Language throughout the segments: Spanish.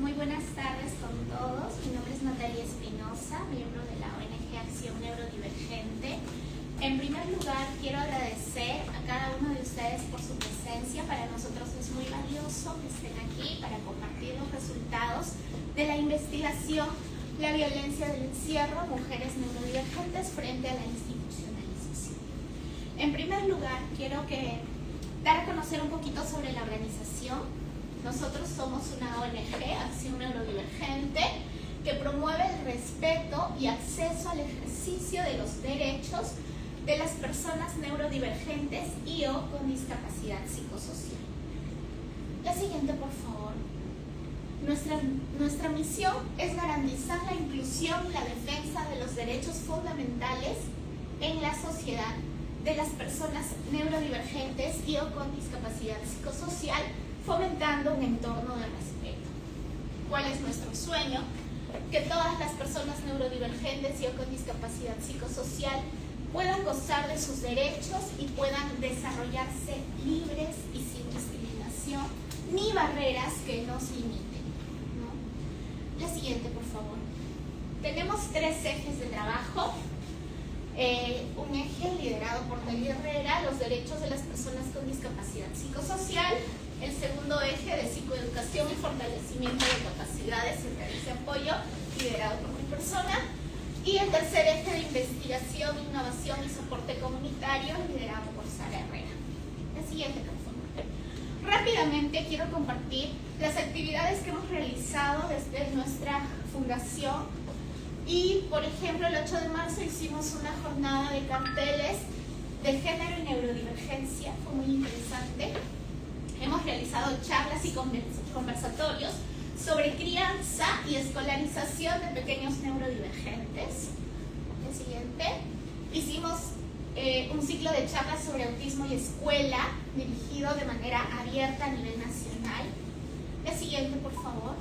Muy buenas tardes con todos. Mi nombre es Natalia Espinosa, miembro de la ONG Acción Neurodivergente. En primer lugar, quiero agradecer a cada uno de ustedes por su presencia. Para nosotros es muy valioso que estén aquí para compartir los resultados de la investigación La violencia del encierro, mujeres neurodivergentes frente a la institucionalización. En primer lugar, quiero dar a conocer un poquito sobre la organización. Nosotros somos una ONG, Acción Neurodivergente, que promueve el respeto y acceso al ejercicio de los derechos de las personas neurodivergentes y o con discapacidad psicosocial. La siguiente, por favor. Nuestra misión es garantizar la inclusión y la defensa de los derechos fundamentales en la sociedad de las personas neurodivergentes y o con discapacidad psicosocial, fomentando un entorno de respeto. ¿Cuál es nuestro sueño? Que todas las personas neurodivergentes y o con discapacidad psicosocial puedan gozar de sus derechos y puedan desarrollarse libres y sin discriminación ni barreras que nos limiten, ¿no? La siguiente, por favor. Tenemos 3 ejes de trabajo. Un eje liderado por Nelly Herrera, los derechos de las personas con discapacidad psicosocial. El segundo eje de psicoeducación y fortalecimiento de capacidades y redes de apoyo, liderado por mi persona. Y el tercer eje de investigación, innovación y soporte comunitario, liderado por Sara Herrera. La siguiente, por favor. Rápidamente quiero compartir las actividades que hemos realizado desde nuestra fundación. Y, por ejemplo, el 8 de marzo hicimos una jornada de carteles de género y neurodivergencia. Fue muy interesante. Hemos realizado charlas y conversatorios sobre crianza y escolarización de pequeños neurodivergentes. El siguiente. Hicimos un ciclo de charlas sobre autismo y escuela, dirigido de manera abierta a nivel nacional. El siguiente, por favor.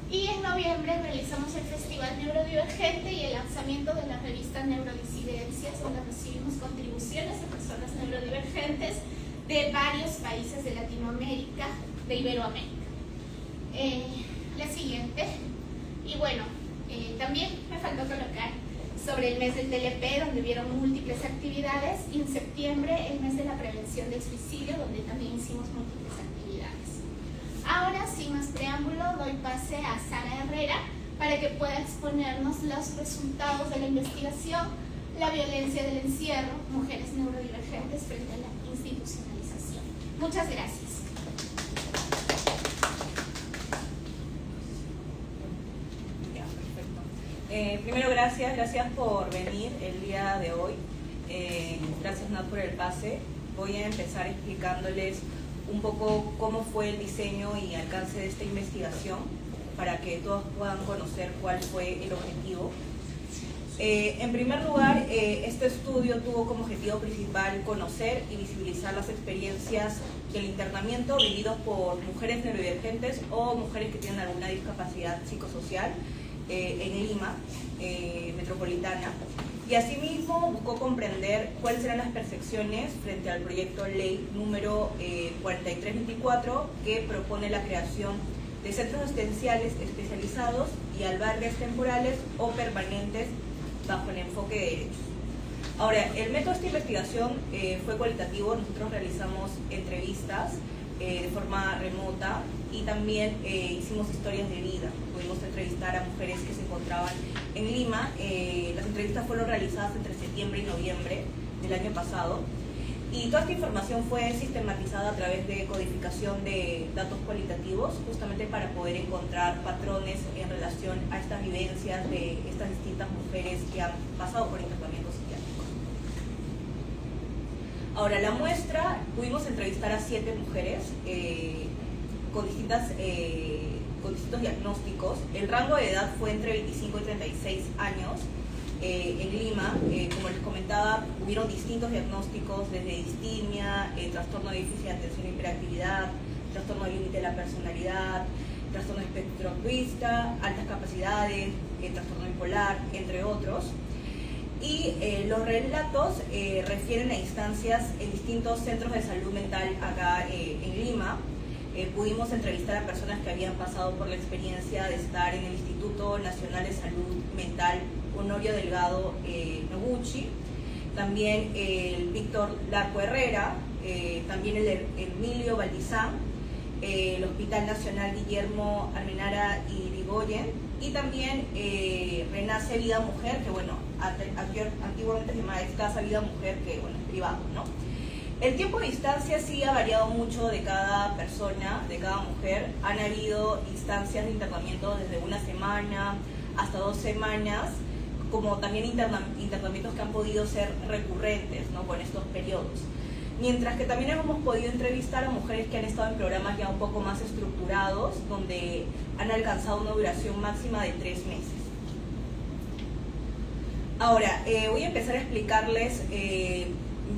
Y en noviembre realizamos el Festival Neurodivergente y el lanzamiento de la revista Neurodisidencias, donde recibimos contribuciones de personas neurodivergentes de varios países de Latinoamérica, de Iberoamérica. La siguiente. Y bueno, también me faltó colocar sobre el mes del TLP, donde vieron múltiples actividades, y en septiembre el mes de la prevención del suicidio, donde también hicimos múltiples actividades. Ahora, sin más preámbulo, doy pase a Sara Herrera para que pueda exponernos los resultados de la investigación La violencia del encierro, mujeres neurodivergentes frente a la institucionalización. Muchas gracias. Ya, perfecto. Primero, gracias por venir el día de hoy. Gracias, Nat, por el pase. Voy a empezar explicándoles un poco cómo fue el diseño y alcance de esta investigación para que todos puedan conocer cuál fue el objetivo. En primer lugar, este estudio tuvo como objetivo principal conocer y visibilizar las experiencias del internamiento vividos por mujeres neurodivergentes o mujeres que tienen alguna discapacidad psicosocial en Lima metropolitana. Y asimismo buscó comprender cuáles eran las percepciones frente al proyecto ley número 4324, que propone la creación de centros asistenciales especializados y albergues temporales o permanentes bajo el enfoque de derechos. Ahora, el método de esta investigación fue cualitativo. Nosotros realizamos entrevistas de forma remota y también hicimos historias de vida. Pudimos entrevistar a mujeres que se encontraban en Lima. Las entrevistas fueron realizadas entre septiembre y noviembre del año pasado. Y toda esta información fue sistematizada a través de codificación de datos cualitativos, justamente para poder encontrar patrones en relación a estas vivencias de estas distintas mujeres que han pasado por internamiento psiquiátrico. Ahora, la muestra, pudimos entrevistar a 7 mujeres con distintos diagnósticos. El rango de edad fue entre 25 y 36 años. En Lima, como les comentaba, hubieron distintos diagnósticos, desde distimia, trastorno de déficit de atención e hiperactividad, trastorno de límite de la personalidad, trastorno de espectro autista, altas capacidades, trastorno bipolar, entre otros. Y los relatos refieren a instancias en distintos centros de salud mental acá en Lima, pudimos entrevistar a personas que habían pasado por la experiencia de estar en el Instituto Nacional de Salud Mental Honorio Delgado Noguchi, también el Víctor Larco Herrera, también el Emilio Valdizán, el Hospital Nacional Guillermo Almenara Irigoyen, y también Renace Vida Mujer, que bueno, antiguamente se llamaba Escasa Vida Mujer, que bueno, es privado, ¿no? El tiempo de instancia sí ha variado mucho de cada persona, de cada mujer. Han habido instancias de internamiento desde una semana hasta 2 semanas, como también internamientos que han podido ser recurrentes, ¿no?, con estos periodos. Mientras que también hemos podido entrevistar a mujeres que han estado en programas ya un poco más estructurados, donde han alcanzado una duración máxima de 3 meses. Ahora, voy a empezar a explicarles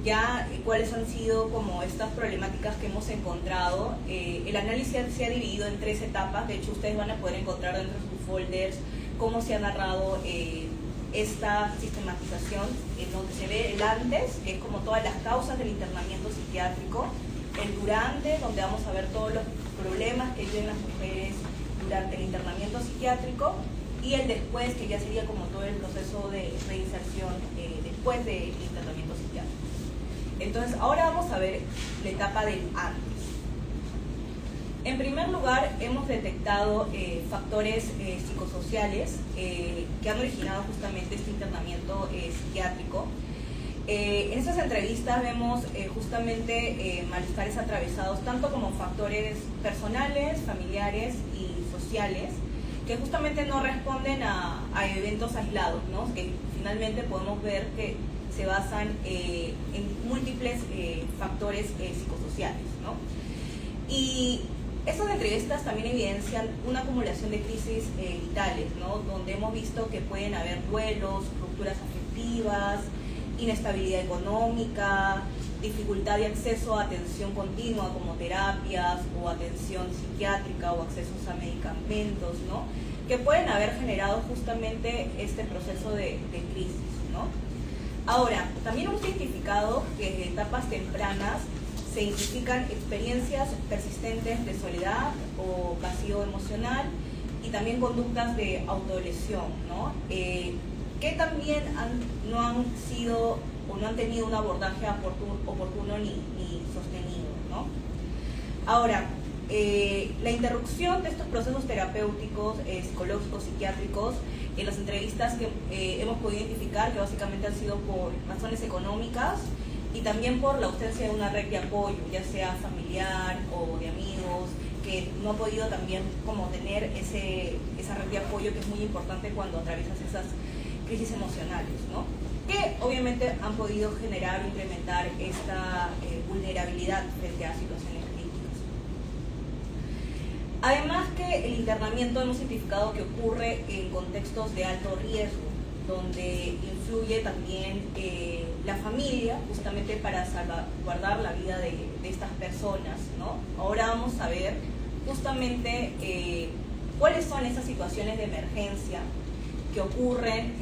ya cuáles han sido como estas problemáticas que hemos encontrado. El análisis se ha dividido en 3 etapas. De hecho, ustedes van a poder encontrar dentro de sus folders cómo se ha narrado esta sistematización, en donde se ve el antes, que es como todas las causas del internamiento psiquiátrico, el durante, donde vamos a ver todos los problemas que viven las mujeres durante el internamiento psiquiátrico, y el después, que ya sería como todo el proceso de reinserción después del internamiento psiquiátrico. Entonces, ahora vamos a ver la etapa del antes. En primer lugar, hemos detectado factores psicosociales que han originado justamente este internamiento psiquiátrico. En estas entrevistas vemos justamente malestares atravesados tanto como factores personales, familiares y sociales, que justamente no responden a eventos aislados, ¿no?, que finalmente podemos ver que se basan en múltiples factores psicosociales, ¿no? Y estas entrevistas también evidencian una acumulación de crisis vitales, ¿no?, donde hemos visto que pueden haber duelos, rupturas afectivas, inestabilidad económica, dificultad de acceso a atención continua como terapias o atención psiquiátrica o accesos a medicamentos, ¿no?, que pueden haber generado justamente este proceso de crisis, ¿no? Ahora, también hemos identificado que en etapas tempranas se identifican experiencias persistentes de soledad o vacío emocional y también conductas de autolesión, ¿no?, que también no han sido o no han tenido un abordaje oportuno ni sostenido, ¿no? Ahora, la interrupción de estos procesos terapéuticos, psicológicos, psiquiátricos, en las entrevistas que hemos podido identificar que básicamente han sido por razones económicas y también por la ausencia de una red de apoyo, ya sea familiar o de amigos, que no ha podido también como tener esa red de apoyo que es muy importante cuando atraviesas esas crisis emocionales, ¿no?, que obviamente han podido generar o incrementar esta vulnerabilidad frente a situaciones críticas. Además que el internamiento hemos identificado que ocurre en contextos de alto riesgo, donde influye también la familia, justamente para salvaguardar la vida de estas personas, ¿no? Ahora vamos a ver justamente cuáles son esas situaciones de emergencia que ocurren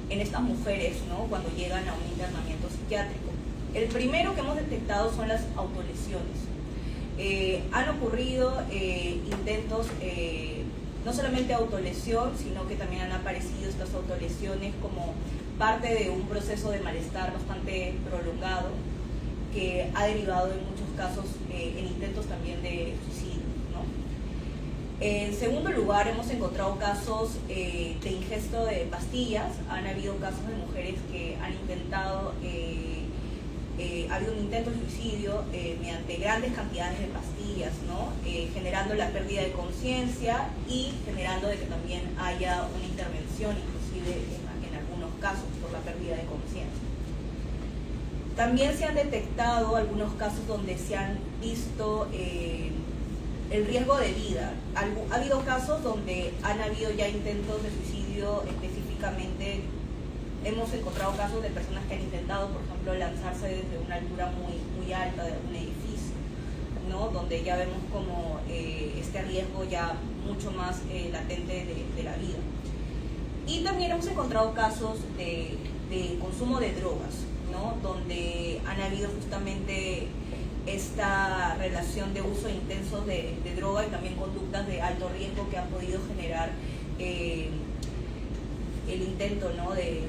en estas mujeres, ¿no?, cuando llegan a un internamiento psiquiátrico. El primero que hemos detectado son las autolesiones. Han ocurrido intentos, no solamente de autolesión, sino que también han aparecido estas autolesiones como parte de un proceso de malestar bastante prolongado, que ha derivado en muchos casos en intentos también de suicidio, ¿no? En segundo lugar, hemos encontrado casos de ingesto de pastillas. Han habido casos de mujeres que han intentado, ha habido un intento de suicidio mediante grandes cantidades de pastillas, ¿no?, generando la pérdida de conciencia y generando de que también haya una intervención, inclusive en algunos casos, por la pérdida de conciencia. También se han detectado algunos casos donde se han visto el riesgo de vida. Ha habido casos donde han habido ya intentos de suicidio específicamente. Hemos encontrado casos de personas que han intentado, por ejemplo, lanzarse desde una altura muy alta de un edificio, ¿no?, donde ya vemos como este riesgo ya mucho más latente de la vida. Y también hemos encontrado casos de consumo de drogas, ¿no?, donde han habido justamente esta relación de uso intenso de droga y también conductas de alto riesgo que han podido generar el intento, ¿no?, de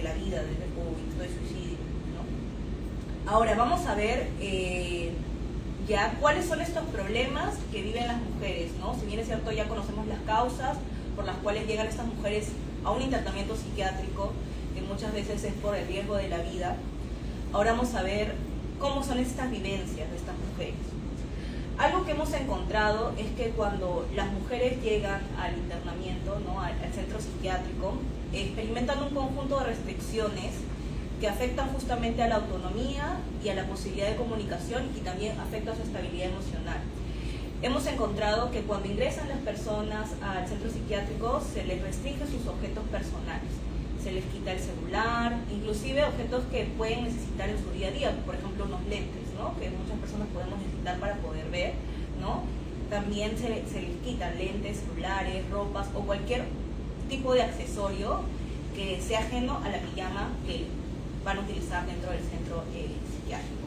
la vida, o intento de suicidio, ¿no? Ahora vamos a ver ya cuáles son estos problemas que viven las mujeres, ¿no? Si bien es cierto, ya conocemos las causas por las cuales llegan estas mujeres a un internamiento psiquiátrico, que muchas veces es por el riesgo de la vida. Ahora vamos a ver cómo son estas vivencias de estas mujeres. Algo que hemos encontrado es que cuando las mujeres llegan al internamiento, ¿no?, al centro psiquiátrico, experimentan un conjunto de restricciones que afectan justamente a la autonomía y a la posibilidad de comunicación, y también afecta a su estabilidad emocional. Hemos encontrado que cuando ingresan las personas al centro psiquiátrico se les restringe sus objetos personales, se les quita el celular, inclusive objetos que pueden necesitar en su día a día, por ejemplo unos lentes, ¿no?, que muchas personas podemos necesitar para poder ver, ¿no? También se les quitan lentes, celulares, ropas o cualquier tipo de accesorio que sea ajeno a la pijama que van a utilizar dentro del centro psiquiátrico.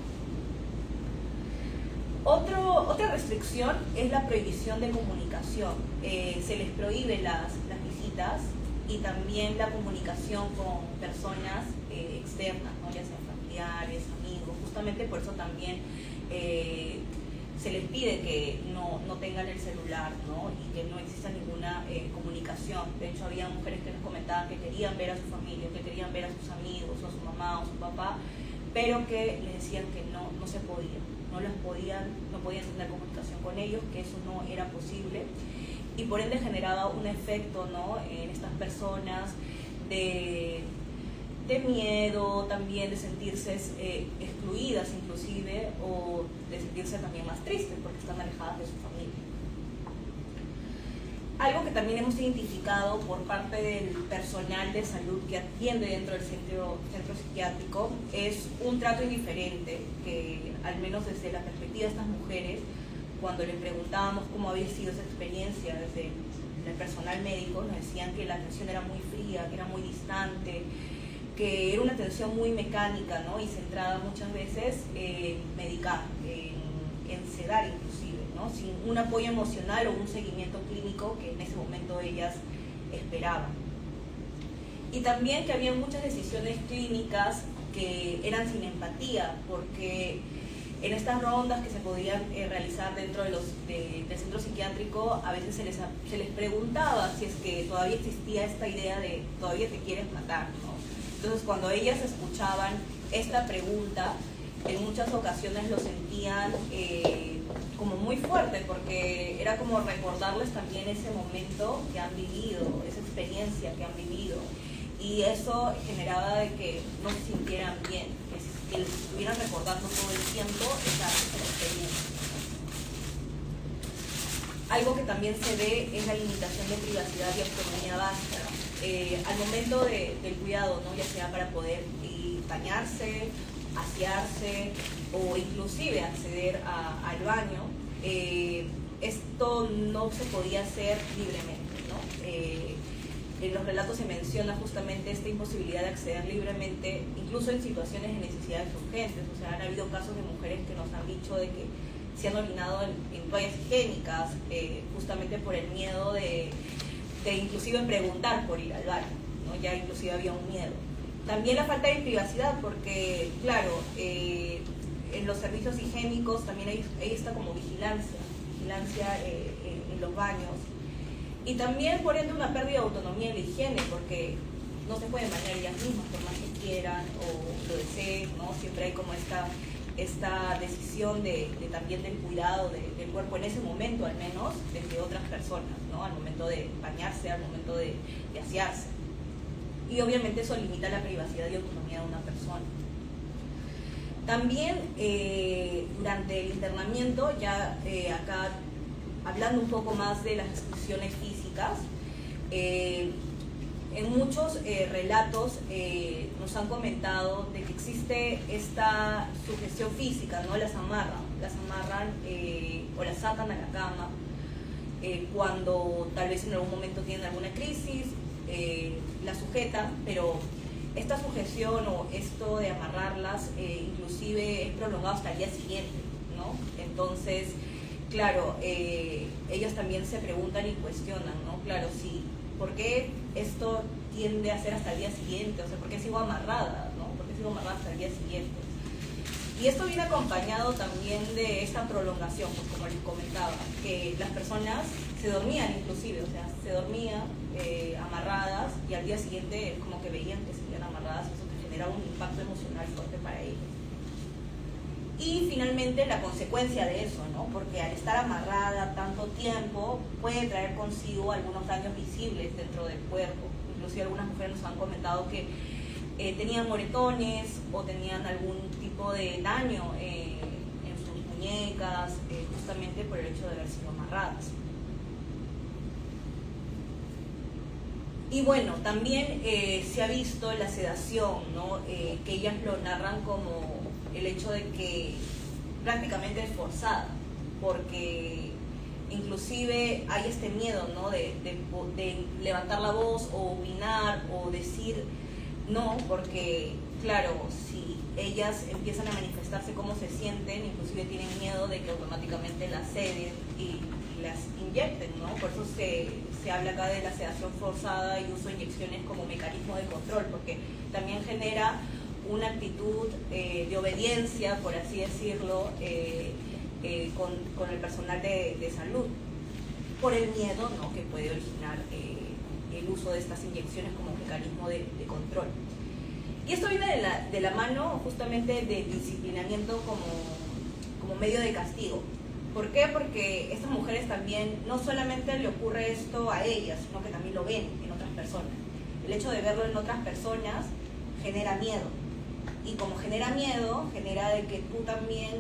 Otra restricción es la prohibición de comunicación. Se les prohíbe las visitas y también la comunicación con personas externas, ¿no?, ya sean familiares, amigos. Justamente por eso también se les pide que no tengan el celular, ¿no?, y que no exista ninguna comunicación. De hecho, había mujeres que nos comentaban que querían ver a su familia, que querían ver a sus amigos, o a su mamá, o a su papá, pero que les decían que no se podía. No podían tener comunicación con ellos, que eso no era posible, y por ende generaba un efecto, ¿no?, en estas personas de miedo, también de sentirse excluidas inclusive, o de sentirse también más tristes porque están alejadas de su familia. Algo que también hemos identificado por parte del personal de salud que atiende dentro del centro psiquiátrico es un trato indiferente, que al menos desde la perspectiva de estas mujeres, cuando les preguntábamos cómo había sido esa experiencia desde el personal médico, nos decían que la atención era muy fría, que era muy distante, que era una atención muy mecánica, ¿no?, y centrada muchas veces en medicar, en sedar inclusive, ¿no?, sin un apoyo emocional o un seguimiento clínico que en ese momento ellas esperaban. Y también que había muchas decisiones clínicas que eran sin empatía, porque en estas rondas que se podían realizar dentro del centro psiquiátrico, a veces se les preguntaba si es que todavía existía esta idea de todavía te quieres matar, ¿no? Entonces, cuando ellas escuchaban esta pregunta, en muchas ocasiones lo sentían como muy fuerte, porque era como recordarles también ese momento que han vivido, esa experiencia que han vivido, y eso generaba de que no se sintieran bien, que les estuvieran recordando todo el tiempo esa experiencia. Algo que también se ve es la limitación de privacidad y autonomía básica. Al momento del cuidado, ¿no?, ya sea para poder bañarse, asearse o inclusive acceder al baño, esto no se podía hacer libremente, ¿no? En los relatos se menciona justamente esta imposibilidad de acceder libremente, incluso en situaciones de necesidades urgentes. O sea, han habido casos de mujeres que nos han dicho de que se han orinado en toallas higiénicas, justamente por el miedo de inclusive preguntar por ir al baño, ¿no? Ya inclusive había un miedo. También la falta de privacidad, porque claro, en los servicios higiénicos también hay esta como vigilancia en los baños, y también por ende una pérdida de autonomía en la higiene, porque no se pueden bañar ellas mismas por más que quieran o lo deseen, ¿no? Siempre hay como esta decisión también del cuidado del cuerpo en ese momento, al menos desde otras personas, ¿no?, al momento de bañarse, al momento de asearse. Y obviamente eso limita la privacidad y autonomía de una persona. También durante el internamiento, ya acá hablando un poco más de las restricciones físicas, en muchos relatos nos han comentado de que existe esta sugestión física, ¿no? Las amarran o las sacan a la cama cuando tal vez en algún momento tienen alguna crisis, la sujetan, pero esta sujeción o esto de amarrarlas inclusive es prolongado hasta el día siguiente, ¿no? Entonces, claro, ellas también se preguntan y cuestionan, ¿no? Claro, sí, ¿por qué esto tiende a ser hasta el día siguiente? O sea, ¿por qué sigo amarrada, ¿no? ¿Por qué sigo amarrada hasta el día siguiente? Y esto viene acompañado también de esta prolongación, pues como les comentaba, que las personas se dormían inclusive, o sea, se dormían amarradas y al día siguiente como que veían que seguían amarradas, eso que genera un impacto emocional fuerte para ellos. Y finalmente la consecuencia de eso, ¿no? Porque al estar amarrada tanto tiempo puede traer consigo algunos daños visibles dentro del cuerpo. Inclusive algunas mujeres nos han comentado que tenían moretones o tenían algún tipo de daño en sus muñecas, justamente por el hecho de haber sido amarradas. Y bueno, también se ha visto la sedación, ¿no? Que ellas lo narran como el hecho de que prácticamente es forzada, porque inclusive hay este miedo, ¿no? de levantar la voz o opinar o decir no, porque claro, si ellas empiezan a manifestarse cómo se sienten, inclusive tienen miedo de que automáticamente las seden y las inyecten, ¿no? Por eso se habla acá de la sedación forzada y uso de inyecciones como mecanismo de control, porque también genera una actitud de obediencia, por así decirlo, con el personal de salud, por el miedo, ¿no? Que puede originar el uso de estas inyecciones como mecanismo de control. Y esto viene de la mano justamente del disciplinamiento como medio de castigo. ¿Por qué? Porque estas mujeres también, no solamente le ocurre esto a ellas, sino que también lo ven en otras personas. El hecho de verlo en otras personas genera miedo. Y como genera miedo, genera de que tú también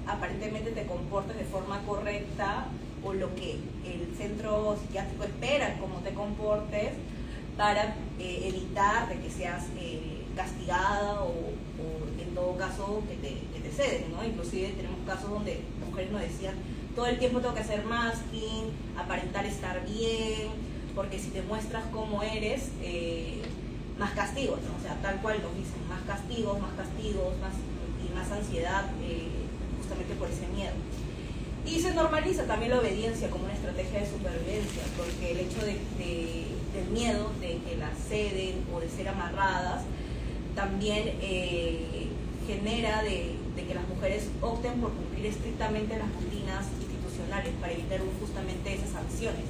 aparentemente te comportes de forma correcta o lo que el centro psiquiátrico espera cómo te comportes para evitar de que seas castigada o en todo caso que te ceden, ¿no? Inclusive tenemos casos donde mujeres nos decían todo el tiempo tengo que hacer masking, aparentar estar bien, porque si te muestras cómo eres, más castigos, ¿no? O sea, tal cual nos dicen, más castigos, y más ansiedad, justamente por ese miedo. Y se normaliza también la obediencia como una estrategia de supervivencia, porque el hecho del miedo de que las ceden o de ser amarradas también genera de que las mujeres opten por cumplir estrictamente las rutinas institucionales para evitar justamente esas sanciones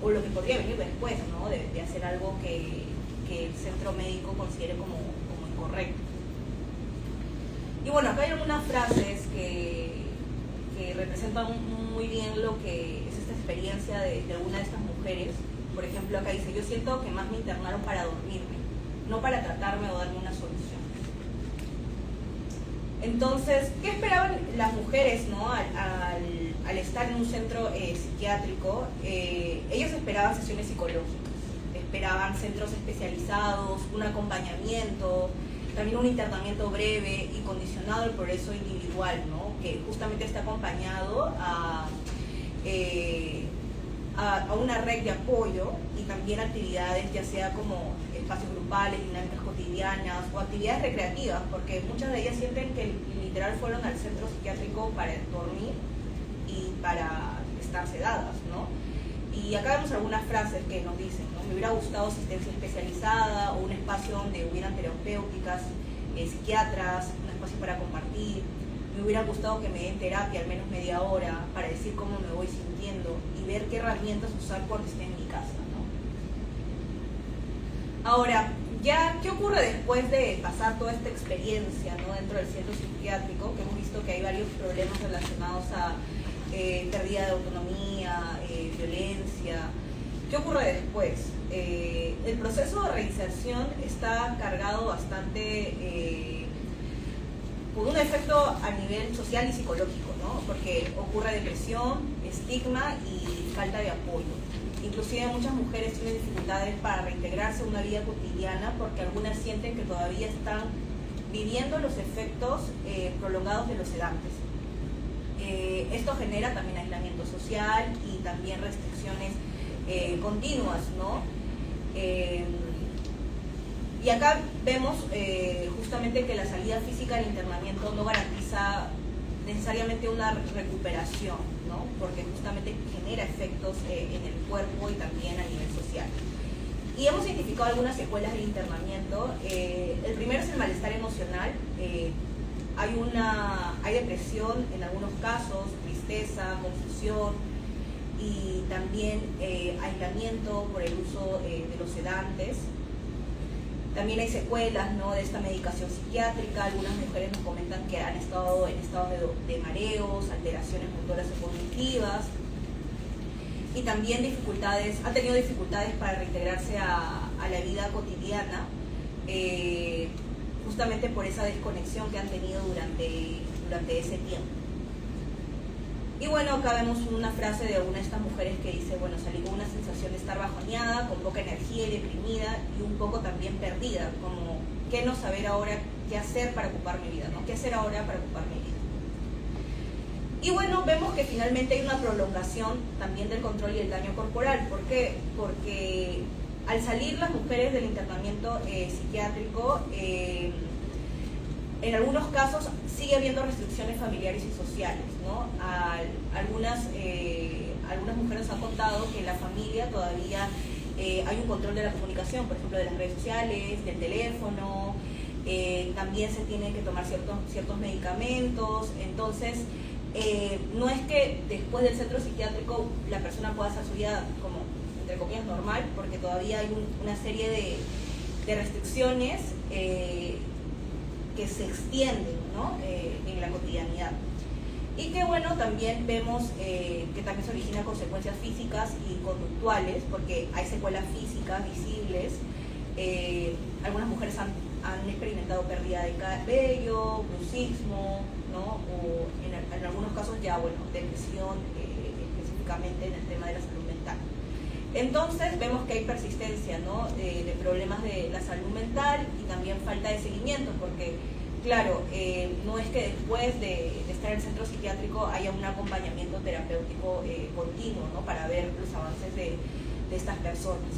o lo que podría venir después, ¿no? de hacer algo que el centro médico considere como incorrecto. Y bueno, acá hay algunas frases que representan muy bien lo que es esta experiencia de alguna de estas mujeres. Por ejemplo, acá dice, yo siento que más me internaron para dormirme, no para tratarme o darme una solución. Entonces, ¿qué esperaban las mujeres, ¿no? al estar en un centro psiquiátrico? Ellos esperaban sesiones psicológicas, esperaban centros especializados, un acompañamiento, también un internamiento breve y condicionado al progreso individual, ¿no? Que justamente está acompañado a una red de apoyo y también actividades, ya sea como espacios grupales, dinámicas cotidianas o actividades recreativas, porque muchas de ellas sienten que literal fueron al centro psiquiátrico para dormir y para estar sedadas, ¿no? Y acá vemos algunas frases que nos dicen, ¿no? Me hubiera gustado asistencia especializada o un espacio donde hubieran terapéuticas, psiquiatras, un espacio para compartir. Me hubiera gustado que me den terapia al menos media hora para decir cómo me voy sintiendo y ver qué herramientas usar cuando esté en mi casa, ¿no? Ahora, ya, ¿qué ocurre después de pasar toda esta experiencia, ¿no? Dentro del centro psiquiátrico? Que hemos visto que hay varios problemas relacionados a pérdida de autonomía, violencia. ¿Qué ocurre después? El proceso de reinserción está cargado bastante por un efecto a nivel social y psicológico, ¿no? Porque ocurre depresión, estigma y falta de apoyo. Inclusive muchas mujeres tienen dificultades para reintegrarse a una vida cotidiana porque algunas sienten que todavía están viviendo los efectos prolongados de los sedantes. Esto genera también aislamiento social y también restricciones continuas, ¿no? Y acá vemos justamente que la salida física del internamiento no garantiza necesariamente una recuperación, ¿no? Porque justamente genera efectos en el cuerpo y también a nivel social. Y hemos identificado algunas secuelas del internamiento. El primero es el malestar emocional. Hay depresión en algunos casos, tristeza, confusión y también aislamiento por el uso de los sedantes. También hay secuelas, ¿no?, de esta medicación psiquiátrica. Algunas mujeres nos comentan que han estado en estados de mareos, alteraciones motoras o cognitivas, y también han tenido dificultades para reintegrarse a la vida cotidiana, justamente por esa desconexión que han tenido durante ese tiempo. Y bueno, acá vemos una frase de una de estas mujeres que dice, bueno, salí con una sensación de estar bajoneada, con poca energía y deprimida, y un poco también perdida, como qué no saber ahora qué hacer para ocupar mi vida, ¿no? ¿Qué hacer ahora para ocupar mi vida? Y bueno, vemos que finalmente hay una prolongación también del control y el daño corporal. ¿Por qué? Porque al salir las mujeres del internamiento psiquiátrico, en algunos casos sigue habiendo restricciones familiares y sociales, ¿no? Algunas mujeres han contado que en la familia todavía hay un control de la comunicación, por ejemplo, de las redes sociales, del teléfono, también se tienen que tomar ciertos medicamentos. Entonces, no es que después del centro psiquiátrico la persona pueda hacer su vida como, entre comillas, normal, porque todavía hay una serie de restricciones que se extienden, ¿no?, en la cotidianidad. Y que bueno, también vemos que también se originan consecuencias físicas y conductuales, porque hay secuelas físicas visibles. Algunas mujeres han experimentado pérdida de cabello, bruxismo, ¿no?, o en algunos casos ya, bueno, depresión, específicamente en el tema de la salud mental. Entonces vemos que hay persistencia, ¿no?, de problemas de la salud mental, y también falta de seguimiento, porque claro, no es que después de estar en el centro psiquiátrico haya un acompañamiento terapéutico continuo, ¿no?, para ver los avances de estas personas.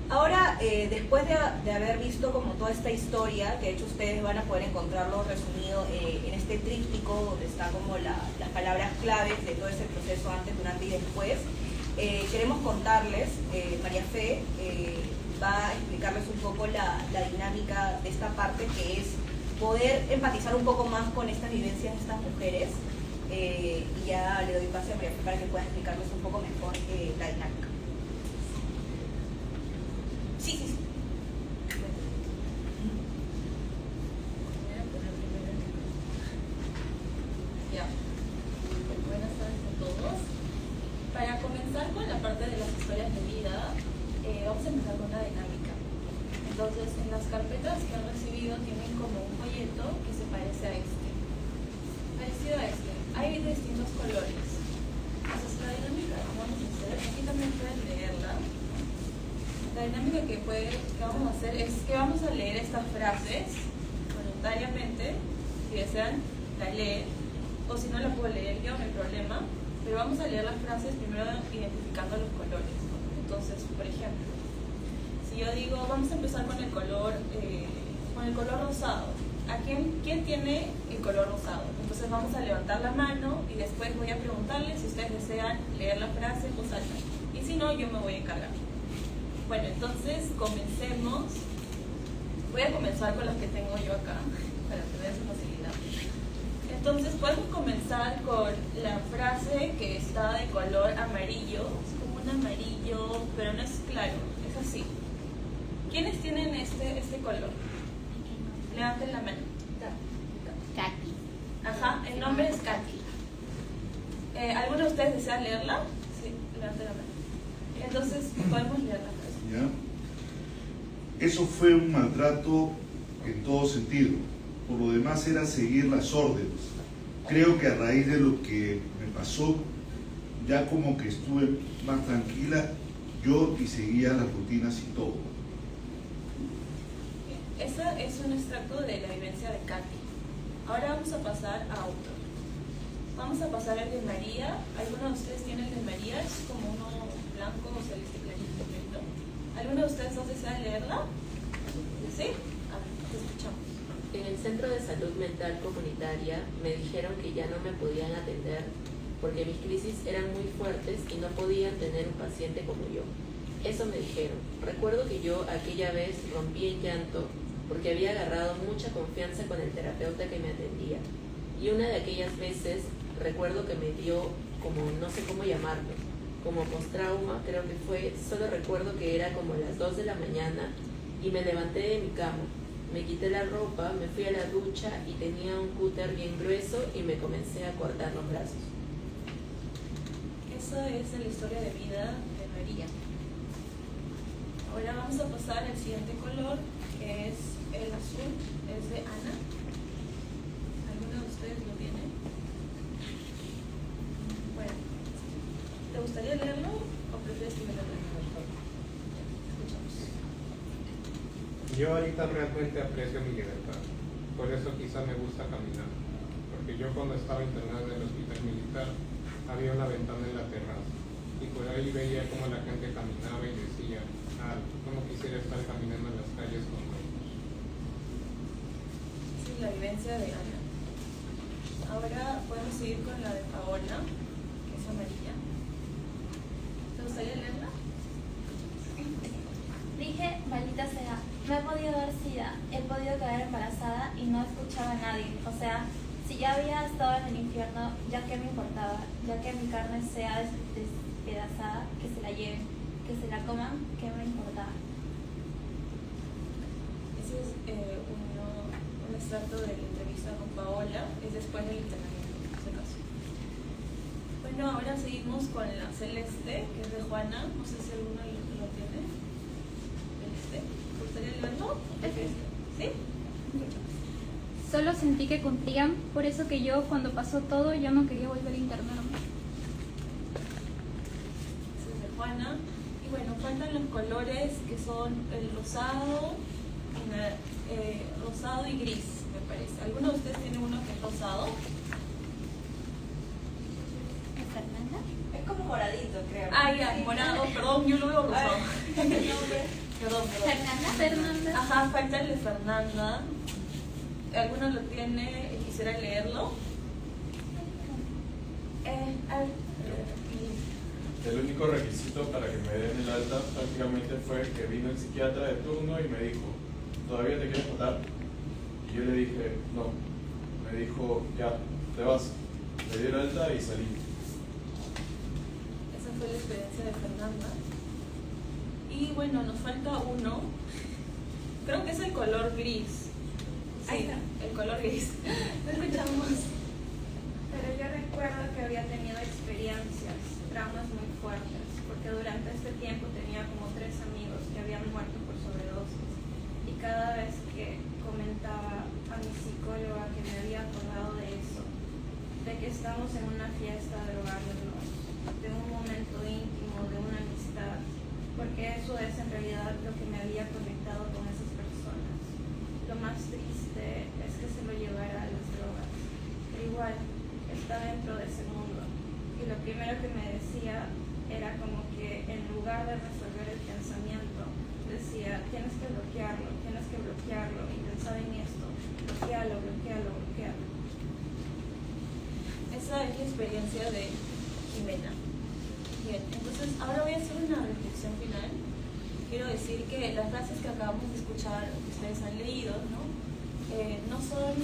Ahora, después de haber visto como toda esta historia, que de hecho ustedes van a poder encontrarlo resumido en este tríptico, donde está como las palabras claves de todo ese proceso antes, durante y después, queremos contarles, María Fe va a explicarles un poco la dinámica de esta parte, que es poder empatizar un poco más con estas vivencias de estas mujeres, y ya le doy pase a María Fe para que pueda explicarles un poco mejor la dinámica. Sí. Ya. Buenas tardes a todos. Para comenzar con la parte de las historias de vida, vamos a empezar con una dinámica. Entonces, en las carpetas que han recibido tienen como un folleto que se parece a este. Parecido a este. Hay distintos colores. Entonces, la dinámica que vamos a hacer, aquí también pueden leerla. La dinámica que vamos a hacer es que vamos a leer estas frases voluntariamente. Si desean, la leen, o si no la puedo leer yo, no hay problema, pero vamos a leer las frases primero identificando los colores. Entonces, por ejemplo, si yo digo, vamos a empezar con el color rosado. ¿Quién tiene el color rosado? Entonces vamos a levantar la mano y después voy a preguntarles si ustedes desean leer la frase en voz alta, y si no, yo me voy a encargar. Bueno, entonces comencemos. Voy a comenzar con las que tengo yo acá, para tener su facilidad. Entonces podemos comenzar con la frase que está de color amarillo. Es como un amarillo, pero no es claro, es así. ¿Quiénes tienen este color? Levanten la mano. Katy. Ajá, el nombre es Katy. ¿Alguno de ustedes desea leerla? Sí, levanten la mano. Entonces podemos leerla. ¿Ya? Eso fue un maltrato en todo sentido. Por lo demás era seguir las órdenes. Creo que a raíz de lo que me pasó, ya como que estuve más tranquila yo y seguía las rutinas y todo. Ese es un extracto de la vivencia de Katy. Ahora vamos a pasar a otro. Vamos a pasar al de María. ¿Alguno de ustedes tiene el de María? Es como uno blanco o celeste clarito. ¿Alguno de ustedes dos desea leerla? ¿Sí? A ver, te escuchamos. En el Centro de Salud Mental Comunitaria me dijeron que ya no me podían atender porque mis crisis eran muy fuertes y no podían tener un paciente como yo. Eso me dijeron. Recuerdo que yo aquella vez rompí en llanto porque había agarrado mucha confianza con el terapeuta que me atendía. Y una de aquellas veces recuerdo que me dio como no sé cómo llamarlo, como postrauma creo que fue, solo recuerdo que era como las 2 de la mañana y me levanté de mi cama. Me quité la ropa, me fui a la ducha y tenía un cúter bien grueso y me comencé a cortar los brazos. Esa es la historia de vida de María. Ahora vamos a pasar al siguiente color, que es el azul, es de Ana. ¿Alguno de ustedes lo tiene? Bueno, ¿te gustaría leerlo o prefieres que me lo lea? Escuchamos. Yo ahorita realmente aprecio mi libertad, por eso quizá me gusta caminar, porque yo cuando estaba internado en el hospital militar había una ventana en la terraza y por ahí veía cómo la gente caminaba y decía, cómo quisiera estar caminando en las calles con ellos. Esa es la vivencia de Ana. Ahora podemos seguir con la de Paola, que es amarilla. ¿Te gustaría leerla? Dije, maldita sea, me he podido dar sida, he podido quedar embarazada y no escuchaba a nadie. O sea, si ya había estado en el infierno, ya que me importaba, ya que mi carne sea despedazada, que se la lleven, que se la coman, ¿qué me importaba? Ese es un extracto de la entrevista con Paola, es después del internamiento, en este caso. Bueno, ahora seguimos con la celeste, que es de Juana. No sé si alguno lo tiene. ¿Te gustaría leerlo? ¿Sí? Solo sentí que cumplían, por eso que yo, cuando pasó todo, yo no quería volver a internarme. Ese es de Juana. Y bueno, faltan los colores que son el rosado, rosado y gris, me parece. ¿Alguno de ustedes tiene uno que es rosado? ¿Fernanda? Es como moradito, creo. Ah, ya, morado, perdón, yo lo veo rosado. Perdón. Fernanda. Ajá, falta el de Fernanda. ¿Alguno lo tiene y quisiera leerlo? El único requisito para que me den el alta prácticamente fue que vino el psiquiatra de turno y me dijo, ¿todavía te quieres matar? Y yo le dije, no. Me dijo, ya, te vas. Le di el alta y salí. Esa fue la experiencia de Fernanda. Y bueno, nos falta uno. Creo que es el color gris. Sí, el color gris. Lo escuchamos. Pero yo recuerdo que había tenido experiencias, traumas muy fuertes, porque durante este tiempo tenía como 3 amigos que habían muerto por sobredosis. Y cada vez que comentaba a mi psicóloga que me había acordado de eso, de que estamos en una fiesta drogándonos, de un momento íntimo, de una amistad, porque eso es en realidad lo que me había conectado con esas personas. Lo más triste es que se lo llevara a las drogas, pero igual está dentro de ese mundo. Y lo primero que me decía era como que en lugar de resolver el pensamiento, decía, tienes que bloquearlo, y pensaba en esto, bloquealo. Esa es la experiencia de Jimena. Bien, entonces ahora voy a hacer una reflexión final. Quiero decir que las frases que acabamos de escuchar, que ustedes han leído, no son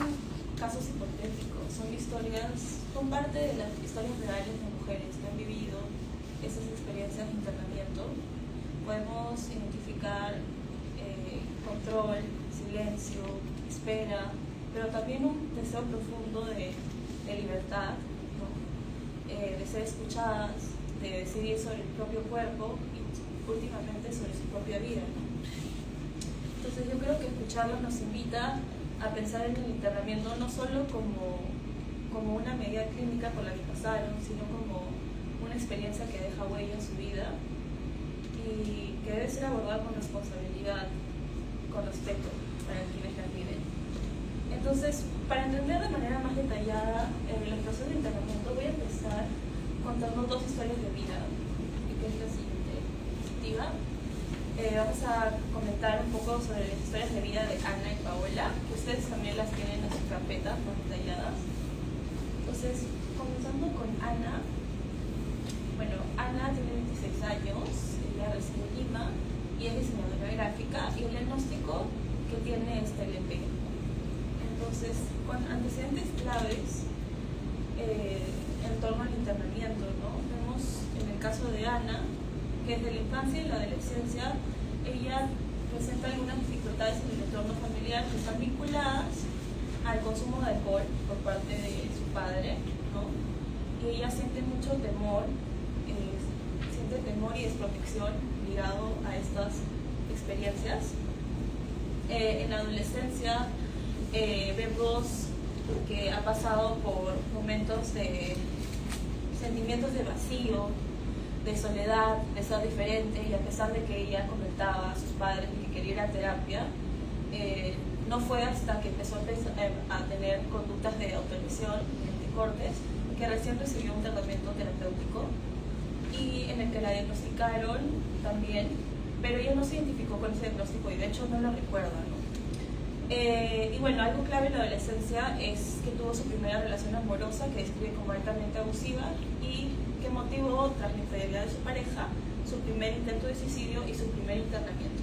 casos hipotéticos, son historias, son parte de las historias reales de mujeres que han vivido esas experiencias de internamiento. Podemos identificar control, silencio, espera, pero también un deseo profundo de libertad, de ser escuchadas, de decidir sobre el propio cuerpo y últimamente sobre su propia vida. Entonces yo creo que escucharlos nos invita a pensar en el internamiento no solo como una medida clínica por la que pasaron, sino como una experiencia que deja huella en su vida y que debe ser abordada con responsabilidad, con respeto para quienes la viven. Entonces, para entender de manera más detallada los procesos de internamiento, voy a empezar contando 2 historias de vida, que es la siguiente. perspectiva. Vamos a comentar un poco sobre las historias de vida de Ana y Paola, que ustedes también las tienen en sus carpetas más detalladas. Entonces, comenzando con Ana. Bueno, Ana tiene 26 años, ella reside en Lima y es diseñadora gráfica, y el diagnóstico que tiene es TLP. Entonces, con antecedentes claves en torno al internamiento, ¿no? Vemos en el caso de Ana que desde la infancia y la adolescencia ella presenta algunas dificultades en el entorno familiar que están vinculadas al consumo de alcohol por parte de su padre, ¿no? Y ella siente mucho temor, siente temor y desprotección ligado a estas experiencias. En la adolescencia vemos que ha pasado por momentos de sentimientos de vacío, de soledad, de ser diferente, y a pesar de que ella comentaba a sus padres que quería ir a terapia, no fue hasta que empezó a tener conductas de autolesión, de cortes, que recién recibió un tratamiento terapéutico y en el que la diagnosticaron también, pero ella no se identificó con ese diagnóstico y de hecho no lo recuerda, ¿no? Y bueno, algo clave en la adolescencia es que tuvo su primera relación amorosa que describe como altamente abusiva y que motivó, tras la infidelidad de su pareja, su primer intento de suicidio y su primer internamiento.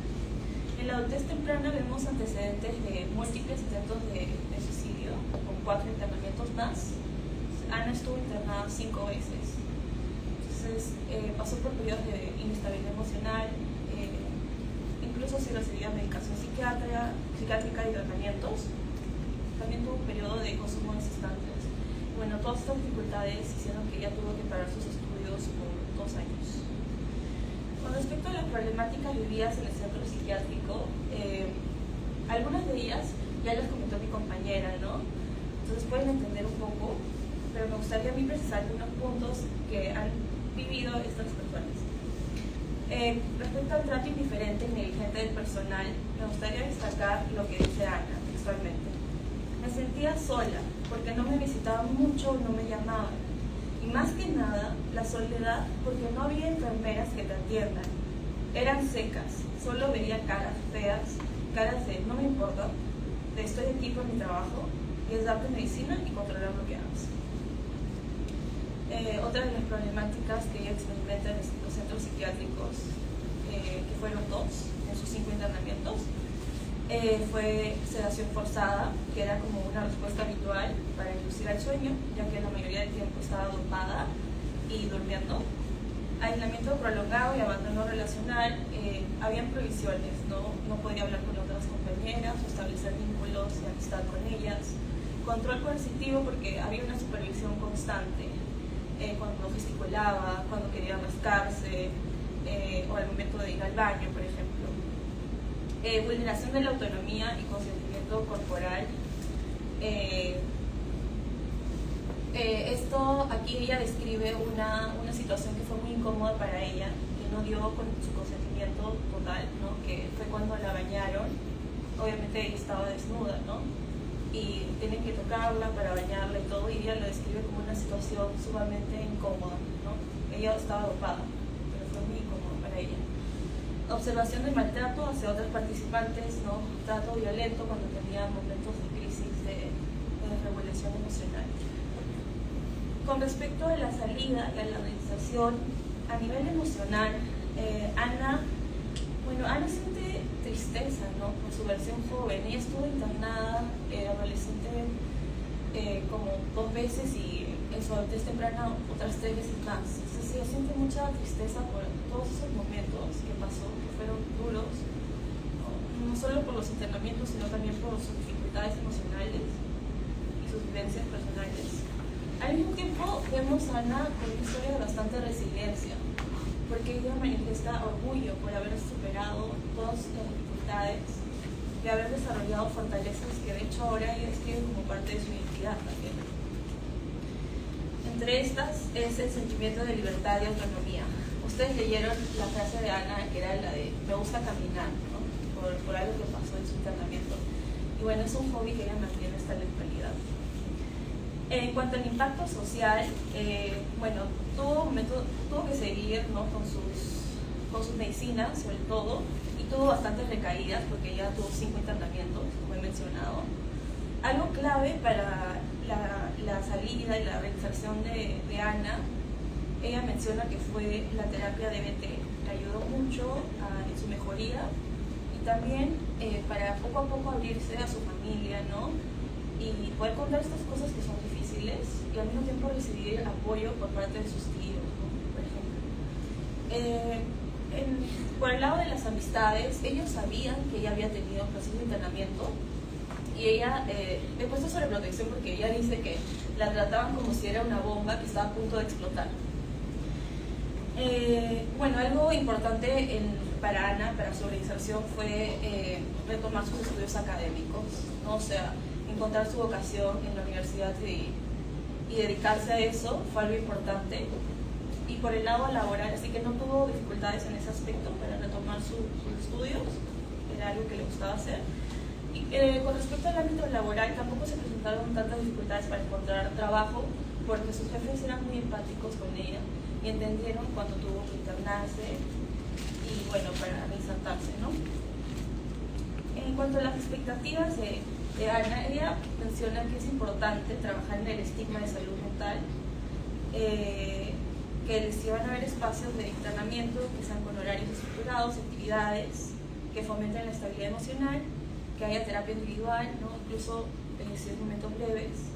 En la adultez temprana vemos antecedentes de múltiples intentos de suicidio, con 4 internamientos más. Ana estuvo internada 5 veces. Entonces, pasó por periodos de inestabilidad emocional, incluso si recibía medicación psiquiátrica y tratamientos. También tuvo un periodo de consumo de sustancias. Bueno, todas estas dificultades hicieron que ella tuvo que parar sus estudios por 2 años. Con respecto a las problemáticas vividas en el centro psiquiátrico, algunas de ellas ya las comentó mi compañera, ¿no? Entonces pueden entender un poco, pero me gustaría a mí precisar algunos puntos que han vivido estas personas. Respecto al trato indiferente y negligente del personal, me gustaría destacar lo que dice Ana textualmente. Me sentía sola porque no me visitaban mucho o no me llamaban. Y más que nada, la soledad porque no había enfermeras que te atiendan. Eran secas, solo veía caras feas, caras de no me importa, de estoy aquí por mi trabajo, y es darte medicina y controlar lo que hagas. Otra de las problemáticas que ella experimenta en los centros psiquiátricos, que fueron 2 en sus 5 internamientos, fue sedación forzada, que era como una respuesta habitual para inducir al sueño, ya que la mayoría del tiempo estaba dopada y durmiendo. Aislamiento prolongado y abandono relacional, habían prohibiciones, no podía hablar con otras compañeras o establecer vínculos de amistad con ellas. Control coercitivo porque había una supervisión constante, cuando gesticulaba, cuando quería rascarse, o al momento de ir al baño, por ejemplo. Vulneración de la autonomía y consentimiento corporal. Esto aquí ella describe una situación que fue muy incómoda para ella, que no dio con su consentimiento total, ¿no? Que fue cuando la bañaron. Obviamente ella estaba desnuda, ¿no? Y tienen que tocarla para bañarla y todo, y ella lo describe como una situación sumamente incómoda, ¿no? Ella estaba dopada, pero fue muy incómodo para ella. Observación de maltrato hacia otros participantes, ¿no? Trato violento cuando tenía momentos de crisis de desregulación emocional. Con respecto a la salida y a la organización, a nivel emocional, Ana siente tristeza, ¿no? Por su versión joven. Ella estuvo internada adolescente como 2 veces y en su adultez temprana otras 3 veces más. Entonces ella siente mucha tristeza por todos esos momentos que pasó, que fueron duros, no solo por los internamientos, sino también por sus dificultades emocionales y sus vivencias personales. Al mismo tiempo vemos a Ana con una historia de bastante resiliencia, porque ella manifiesta orgullo por haber superado todas las dificultades y haber desarrollado fortalezas que de hecho ahora ella describe como parte de su identidad también. Entre estas es el sentimiento de libertad y autonomía. Ustedes leyeron la frase de Ana, que era la de me gusta caminar, ¿no? por algo que pasó en su internamiento. Y bueno, es un hobby que ella mantiene hasta la actualidad. En cuanto al impacto social, tuvo que seguir, ¿no? con con sus medicinas sobre todo, y tuvo bastantes recaídas porque ella tuvo 5 internamientos, como he mencionado. Algo clave para la salida y la reinserción de Ana, ella menciona que fue la terapia DBT, le ayudó mucho en su mejoría y también para poco a poco abrirse a su familia, ¿no? Y poder contar estas cosas que son difíciles y al mismo tiempo recibir apoyo por parte de sus tíos, ¿no? Por ejemplo. Por el lado de las amistades, ellos sabían que ella había tenido proceso de internamiento y ella, he puesto sobreprotección porque ella dice que la trataban como si era una bomba que estaba a punto de explotar. Bueno, algo importante para Ana, para su reinserción, fue retomar sus estudios académicos, ¿no? O sea, encontrar su vocación en la universidad y dedicarse a eso fue algo importante. Y por el lado laboral, así que no tuvo dificultades en ese aspecto para retomar sus estudios, era algo que le gustaba hacer. Y con respecto al ámbito laboral, tampoco se presentaron tantas dificultades para encontrar trabajo, porque sus jefes eran muy empáticos con ella y entendieron cuando tuvo que internarse y bueno, para reinsertarse, ¿no? En cuanto a las expectativas de Ana, ella menciona que es importante trabajar en el estigma de salud mental, que les iban a haber espacios de internamiento que sean con horarios estructurados, actividades que fomenten la estabilidad emocional, que haya terapia individual, ¿no? Incluso si es momentos breves,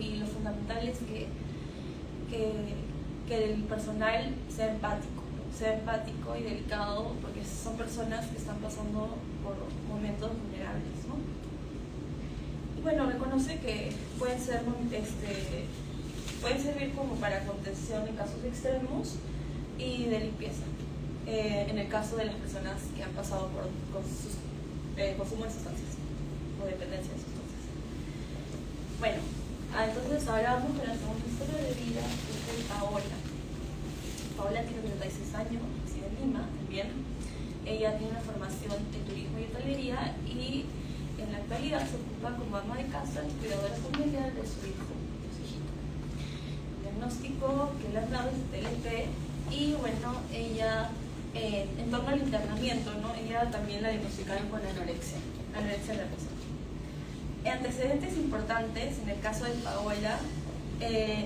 y lo fundamental es que el personal sea empático, ¿no? Sea empático y delicado, porque son personas que están pasando por momentos vulnerables, ¿no? Y bueno, reconoce que pueden servir como para contención en casos extremos y de limpieza, en el caso de las personas que han pasado por consumo de sustancias o dependencia de sustancias. Bueno, entonces ahora vamos con la segunda historia de vida, que es de Paola. Paola tiene 36 años, reside en Lima también. Ella tiene una formación en turismo y hotelería y en la actualidad se ocupa como ama de casa y cuidadora familiar de su hijo, de su hijito. El diagnóstico que le han dado es TLP y bueno, ella, en torno al internamiento, ¿no? Ella también la diagnosticaron con anorexia nerviosa. Antecedentes importantes en el caso de Paola,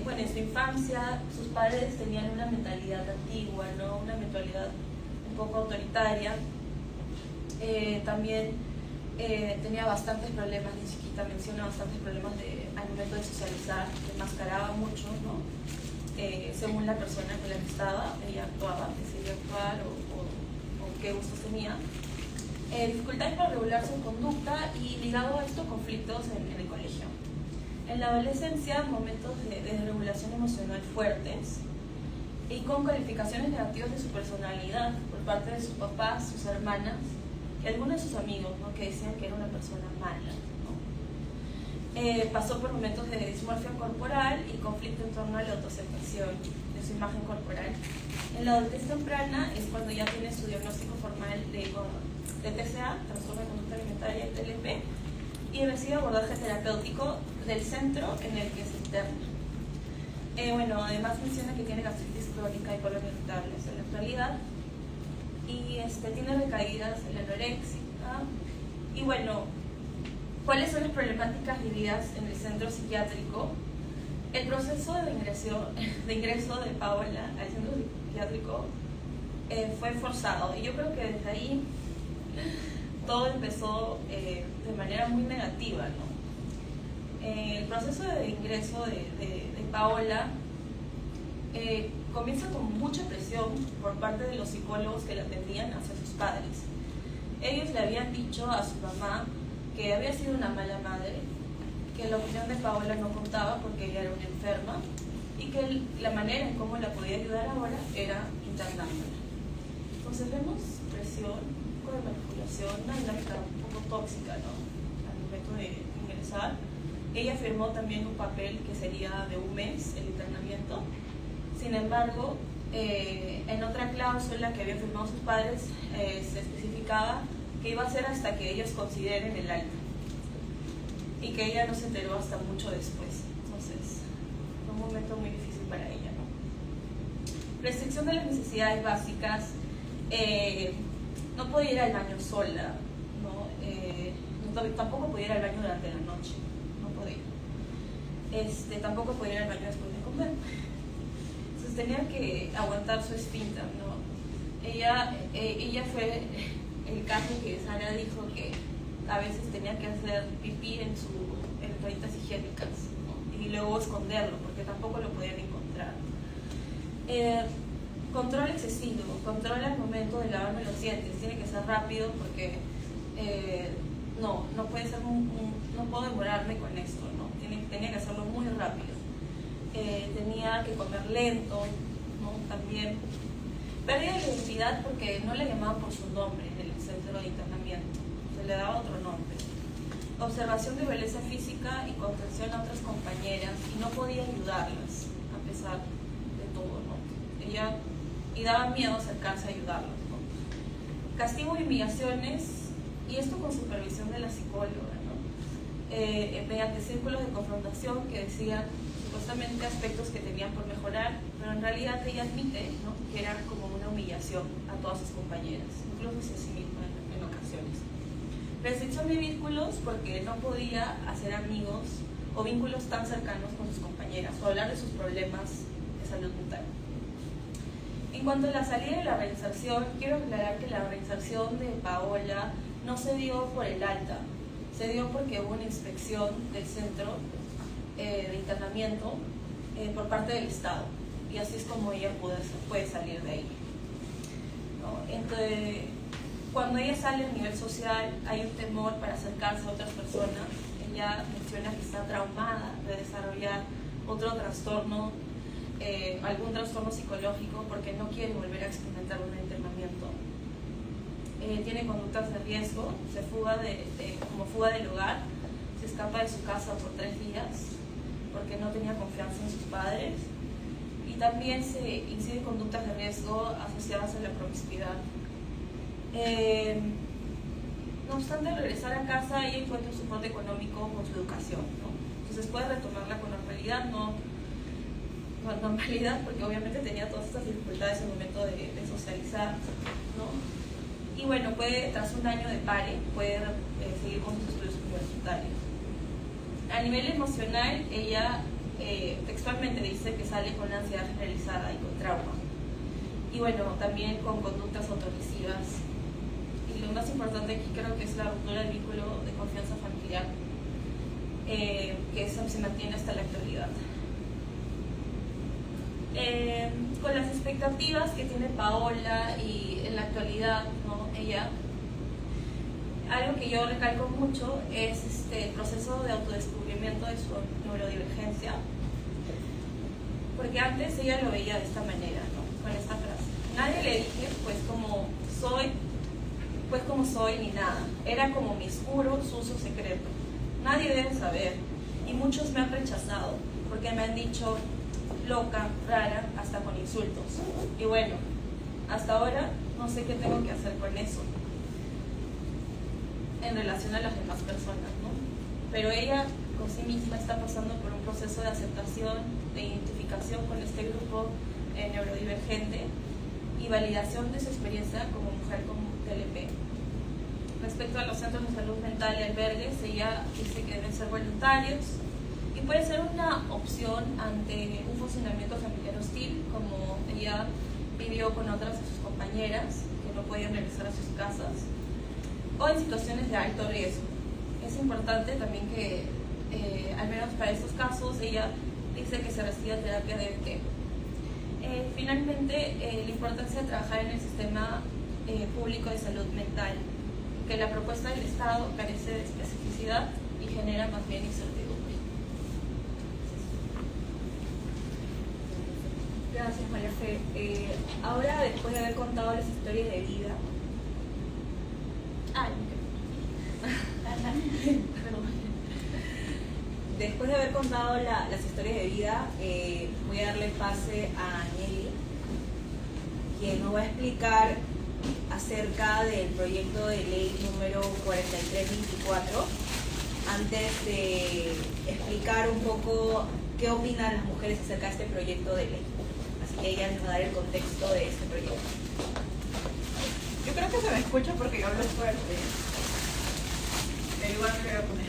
bueno, en su infancia sus padres tenían una mentalidad antigua, ¿no? Una mentalidad un poco autoritaria. También tenía bastantes problemas de chiquita, menciona bastantes problemas al momento de socializar, que mascaraba mucho, ¿no? Según la persona con la que estaba, ella actuaba, decidía actuar o qué gustos tenía. Dificultades para regular su conducta y ligado a esto, conflictos en el colegio. En la adolescencia, momentos de desregulación emocional fuertes y con calificaciones negativas de su personalidad por parte de sus papás, sus hermanas y algunos de sus amigos, ¿no? Que decían que era una persona mala, ¿no? Pasó por momentos de dismorfia corporal y conflicto en torno a la autoaceptación de su imagen corporal. En la adultez temprana es cuando ya tiene su diagnóstico formal de TCA, trastorno de conducta alimentaria, y TLP, y recibe abordaje terapéutico del centro en el que se interna. Bueno, además menciona que tiene gastritis crónica y colon irritable en la actualidad, y tiene recaídas en la anorexia. Y bueno, ¿cuáles son las problemáticas vividas en el centro psiquiátrico? El proceso de ingreso de Paola al centro psiquiátrico fue forzado, y yo creo que desde ahí todo empezó de manera muy negativa, ¿no? El proceso de ingreso de Paola comienza con mucha presión por parte de los psicólogos que la atendían hacia sus padres. Ellos le habían dicho a su mamá que había sido una mala madre, que la opinión de Paola no contaba porque ella era una enferma y que la manera en cómo la podía ayudar ahora era internándola. Entonces vemos presión, de manipulación, una dinámica un poco tóxica, ¿no? Al momento de ingresar. Ella firmó también un papel que sería de 1 mes el internamiento. Sin embargo, en otra cláusula que habían firmado sus padres se especificaba que iba a ser hasta que ellos consideren el alta y que ella no se enteró hasta mucho después. Entonces fue un momento muy difícil para ella, ¿no? Restricción de las necesidades básicas. no podía ir al baño sola, ¿no? Tampoco podía ir al baño durante la noche, no podía. Tampoco podía ir al baño después de comer. Entonces tenía que aguantar su esfínter, ¿no? Ella fue el caso que Sara dijo que a veces tenía que hacer pipí en toallitas higiénicas, ¿no? Y luego esconderlo porque tampoco lo podían encontrar. Control excesivo, control al momento de lavarme los dientes, tiene que ser rápido porque no puede ser no puedo demorarme con esto, ¿no? Tenía que hacerlo muy rápido. Tenía que comer lento, ¿no? También pérdida de identidad porque no le llamaban por su nombre en el centro de internamiento, se le daba otro nombre. Observación de belleza física y contención a otras compañeras y no podía ayudarlas a pesar de todo, ¿no? Y daba miedo acercarse a ayudarlos, ¿no? Castigo y humillaciones, y esto con supervisión de la psicóloga, ¿no? Mediante círculos de confrontación que decían supuestamente aspectos que tenían por mejorar, pero en realidad ella admite, ¿no? Que era como una humillación a todas sus compañeras, incluso hacia sí misma en ocasiones. Restricción de vínculos porque no podía hacer amigos o vínculos tan cercanos con sus compañeras o hablar de sus problemas de salud mental. En cuanto a la salida de la reinserción, quiero aclarar que la reinserción de Paola no se dio por el alta, se dio porque hubo una inspección del centro de internamiento por parte del Estado, y así es como ella puede salir de ahí, ¿no? Entonces, cuando ella sale a nivel social hay un temor para acercarse a otras personas. Ella menciona que está traumada de desarrollar otro trastorno, algún trastorno psicológico, porque no quiere volver a experimentar un internamiento. Tiene conductas de riesgo, se fuga como fuga del hogar, se escapa de su casa por 3 días porque no tenía confianza en sus padres, y también se incide conductas de riesgo asociadas a la promiscuidad. No obstante, al regresar a casa ella encuentra un soporte económico con su educación, ¿no? Entonces puede retomarla con normalidad, porque obviamente tenía todas estas dificultades en el momento de socializar, ¿no? Y bueno, tras un año de pare, puede seguir con sus estudios universitarios. A nivel emocional, ella textualmente dice que sale con ansiedad generalizada y con trauma. Y bueno, también con conductas autolesivas. Y lo más importante aquí creo que es la ruptura del vínculo de confianza familiar, que eso se mantiene hasta la actualidad. Con las expectativas que tiene Paola y en la actualidad, ¿no? Ella, algo que yo recalco mucho es el proceso de autodescubrimiento de su neurodivergencia, porque antes ella lo veía de esta manera, ¿no? Con esta frase: nadie le dije pues como soy ni nada, era como mi oscuro, sucio secreto, nadie debe saber, y muchos me han rechazado porque me han dicho loca, rara, hasta con insultos. Y bueno, hasta ahora no sé qué tengo que hacer con eso en relación a las demás personas, ¿no? Pero ella con sí misma está pasando por un proceso de aceptación, de identificación con este grupo neurodivergente y validación de su experiencia como mujer con TLP. Respecto a los centros de salud mental y albergues, ella dice que deben ser voluntarios y puede ser una opción ante un funcionamiento familiar hostil, como ella vivió con otras de sus compañeras que no podían regresar a sus casas, o en situaciones de alto riesgo. Es importante también que, al menos para estos casos, ella dice que se reciba terapia DBT. Finalmente, la importancia de trabajar en el sistema público de salud mental, que la propuesta del Estado carece de especificidad y genera más bien incertidumbre. Gracias, María Fe. Ahora, después de haber contado las historias de vida, después de haber contado las historias de vida, voy a darle el pase a Nelly, quien nos va a explicar acerca del proyecto de ley número 4324, antes de explicar un poco qué opinan las mujeres acerca de este proyecto de ley. Así que ella nos va a dar el contexto de este proyecto. Yo creo que se me escucha porque yo hablo fuerte. Pero igual me voy a poner.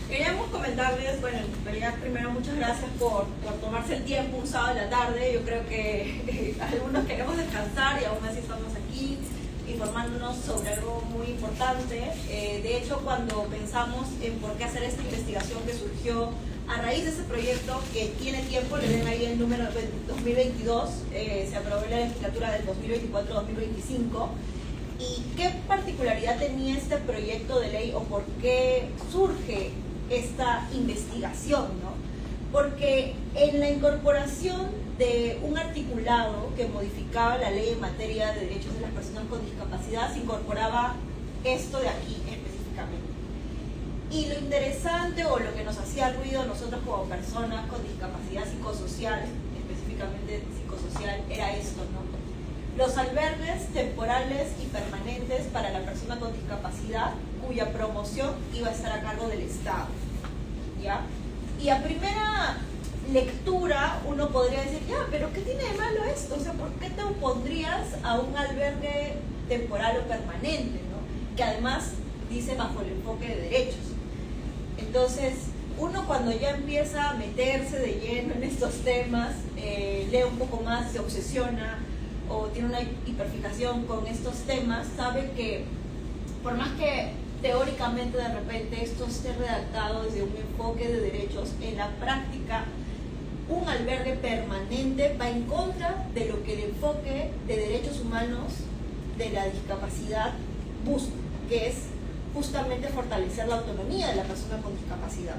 Queríamos comentarles, bueno, en realidad primero muchas gracias por tomarse el tiempo un sábado de la tarde. Yo creo que algunos queremos descansar y aún así estamos aquí informándonos sobre algo muy importante. De hecho, cuando pensamos en por qué hacer esta investigación que surgió a raíz de ese proyecto, que tiene tiempo, le ven ahí el número 2022, se aprobó en la legislatura del 2024-2025. ¿Y qué particularidad tenía este proyecto de ley o por qué surge esta investigación, ¿no? Porque en la incorporación de un articulado que modificaba la ley en materia de derechos de las personas con discapacidad, se incorporaba esto de aquí específicamente. Y lo interesante o lo que nos hacía ruido a nosotros como personas con discapacidad psicosocial, específicamente psicosocial, era esto, ¿no? Los albergues temporales y permanentes para la persona con discapacidad cuya promoción iba a estar a cargo del Estado, ¿ya? Y a primera lectura uno podría decir, ya, pero ¿qué tiene de malo esto? O sea, ¿por qué te opondrías a un albergue temporal o permanente, ¿no? Que además dice bajo el enfoque de derechos. Entonces, uno cuando ya empieza a meterse de lleno en estos temas, lee un poco más, se obsesiona o tiene una hiperfijación con estos temas, sabe que por más que teóricamente de repente esto esté redactado desde un enfoque de derechos, en la práctica un albergue permanente va en contra de lo que el enfoque de derechos humanos de la discapacidad busca, que es justamente fortalecer la autonomía de la persona con discapacidad.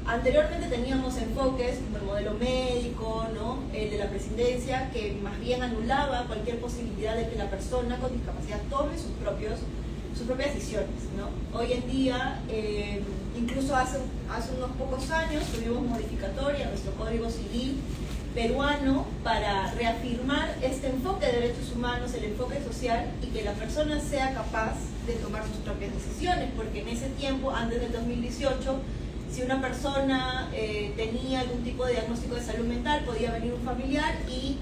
Anteriormente teníamos enfoques como el modelo médico, ¿no? El de la presidencia, que más bien anulaba cualquier posibilidad de que la persona con discapacidad tome sus propias decisiones, ¿no? Hoy en día, incluso hace unos pocos años, tuvimos modificatoria en nuestro Código Civil peruano para reafirmar este enfoque de derechos humanos, el enfoque social, y que la persona sea capaz de tomar sus propias decisiones, porque en ese tiempo, antes del 2018, si una persona tenía algún tipo de diagnóstico de salud mental, podía venir un familiar y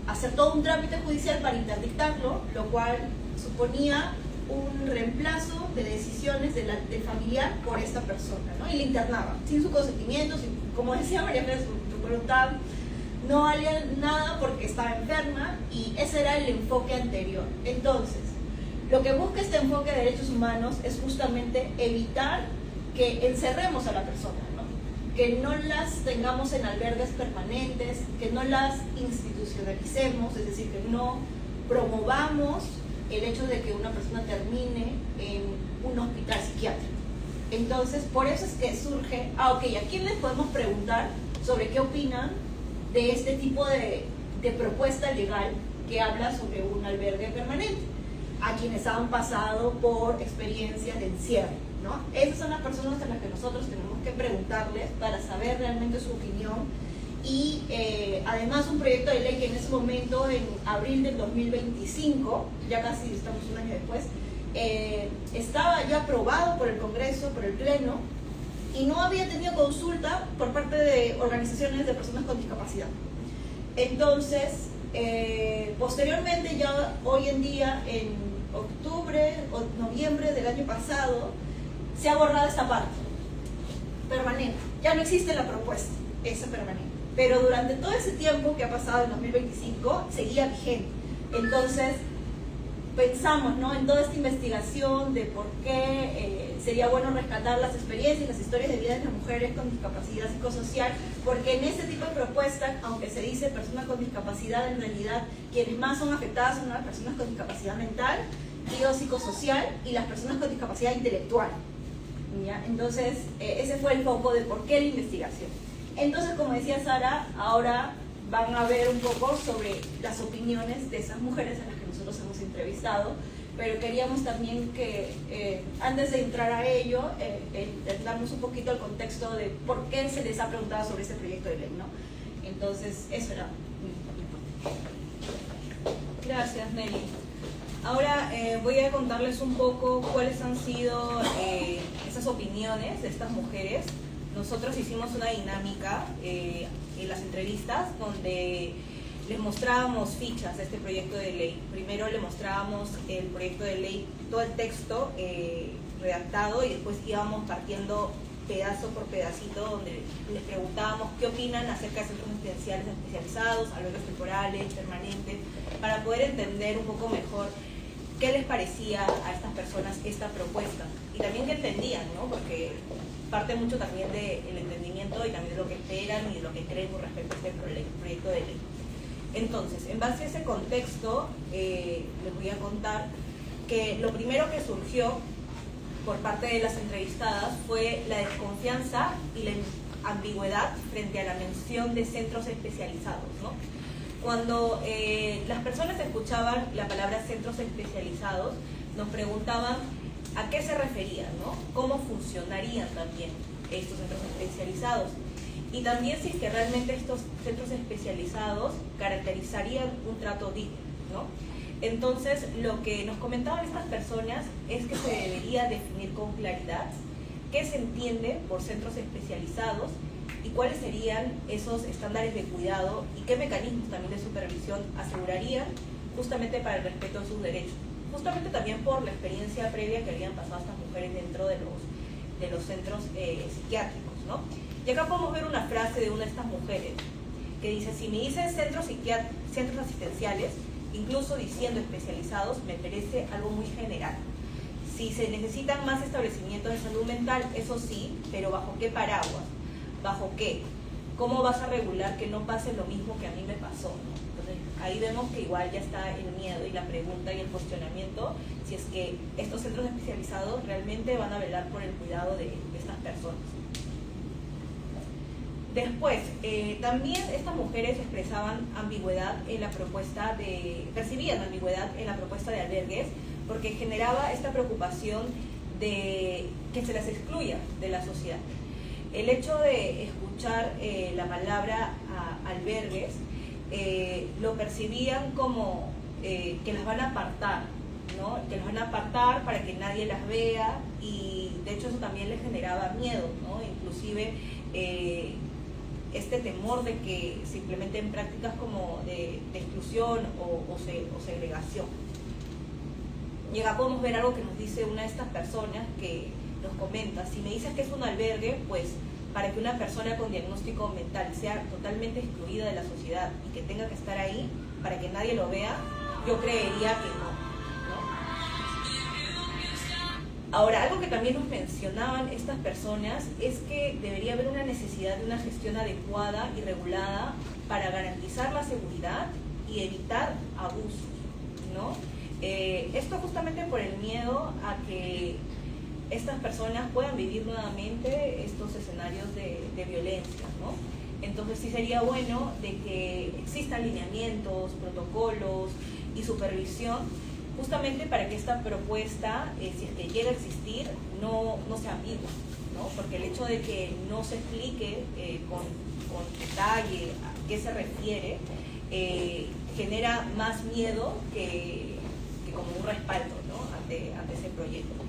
hacer todo un trámite judicial para interdictarlo, lo cual suponía un reemplazo de decisiones del familiar por esta persona, ¿no? Y le internaba, sin su consentimiento, como decía María Pérez, su voluntad, no valía nada porque estaba enferma, y ese era el enfoque anterior. Entonces, lo que busca este enfoque de derechos humanos es justamente evitar que encerremos a la persona, ¿no? Que no las tengamos en albergues permanentes, que no las institucionalicemos, es decir, que no promovamos el hecho de que una persona termine en un hospital psiquiátrico. Entonces, por eso es que surge, ¿a quién les podemos preguntar sobre qué opinan de este tipo de propuesta legal que habla sobre un albergue permanente? A quienes han pasado por experiencias de encierro, ¿no? Esas son las personas a las que nosotros tenemos que preguntarles para saber realmente su opinión. Y además un proyecto de ley que en ese momento, en abril del 2025, ya casi estamos un año después, estaba ya aprobado por el Congreso, por el Pleno, y no había tenido consulta por parte de organizaciones de personas con discapacidad. Entonces, posteriormente, ya hoy en día, en octubre o noviembre del año pasado, se ha borrado esta parte permanente. Ya no existe la propuesta, esa permanente. Pero durante todo ese tiempo que ha pasado en 2025, seguía vigente. Entonces, pensamos, ¿no?, en toda esta investigación de por qué sería bueno rescatar las experiencias y las historias de vida de las mujeres con discapacidad psicosocial, porque en ese tipo de propuestas, aunque se dice personas con discapacidad, en realidad quienes más son afectadas son las personas con discapacidad mental y o psicosocial, y las personas con discapacidad intelectual, ¿ya? Entonces, ese fue el foco de por qué la investigación. Entonces, como decía Sara, ahora van a ver un poco sobre las opiniones de esas mujeres a las que nosotros hemos entrevistado, pero queríamos también que, antes de entrar a ello, darnos un poquito el contexto de por qué se les ha preguntado sobre este proyecto de ley, ¿no? Entonces, eso era muy importante. Gracias, Nelly. Ahora voy a contarles un poco cuáles han sido esas opiniones de estas mujeres. Nosotros hicimos una dinámica en las entrevistas donde les mostrábamos fichas de este proyecto de ley. Primero le mostrábamos el proyecto de ley, todo el texto redactado, y después íbamos partiendo pedazo por pedacito, donde les preguntábamos qué opinan acerca de centros residenciales especializados, albergues temporales, permanentes, para poder entender un poco mejor qué les parecía a estas personas esta propuesta, y también qué entendían, ¿no? Porque parte mucho también del entendimiento y también de lo que esperan y de lo que creen con respecto a este proyecto de ley. Entonces, en base a ese contexto, les voy a contar que lo primero que surgió por parte de las entrevistadas fue la desconfianza y la ambigüedad frente a la mención de centros especializados, ¿no? Cuando las personas escuchaban la palabra centros especializados, nos preguntaban a qué se referían, ¿no? Cómo funcionarían también estos centros especializados, y también si es que realmente estos centros especializados caracterizarían un trato digno, ¿no? Entonces, lo que nos comentaban estas personas es que se debería definir con claridad qué se entiende por centros especializados y cuáles serían esos estándares de cuidado y qué mecanismos también de supervisión asegurarían justamente para el respeto de sus derechos. Justamente también por la experiencia previa que habían pasado estas mujeres dentro de los centros psiquiátricos, ¿no? Y acá podemos ver una frase de una de estas mujeres que dice: si me dicen centros asistenciales, incluso diciendo especializados, me parece algo muy general. Si se necesitan más establecimientos de salud mental, eso sí, pero ¿bajo qué paraguas? ¿Bajo qué? ¿Cómo vas a regular que no pase lo mismo que a mí me pasó, ¿no? Entonces, ahí vemos que igual ya está el miedo y la pregunta y el cuestionamiento si es que estos centros especializados realmente van a velar por el cuidado de estas personas. Después, también estas mujeres expresaban ambigüedad en la propuesta percibían ambigüedad en la propuesta de albergues, porque generaba esta preocupación de que se las excluya de la sociedad. El hecho de escuchar la palabra albergues, lo percibían como que las van a apartar, ¿no? Que las van a apartar para que nadie las vea, y de hecho eso también les generaba miedo, ¿no? Inclusive este temor de que se implementen prácticas como de exclusión o segregación. Y acá podemos ver algo que nos dice una de estas personas, que nos comenta: si me dices que es un albergue, pues para que una persona con diagnóstico mental sea totalmente excluida de la sociedad y que tenga que estar ahí para que nadie lo vea, yo creería que no. Ahora, algo que también nos mencionaban estas personas es que debería haber una necesidad de una gestión adecuada y regulada para garantizar la seguridad y evitar abusos, ¿no? Esto justamente por el miedo a que estas personas puedan vivir nuevamente estos escenarios de violencia, ¿no? Entonces sí sería bueno de que existan lineamientos, protocolos y supervisión, justamente para que esta propuesta, si es que llega a existir, no sea ambigua, ¿no? Porque el hecho de que no se explique con detalle a qué se refiere, genera más miedo que como un respaldo, ¿no? ante ese proyecto.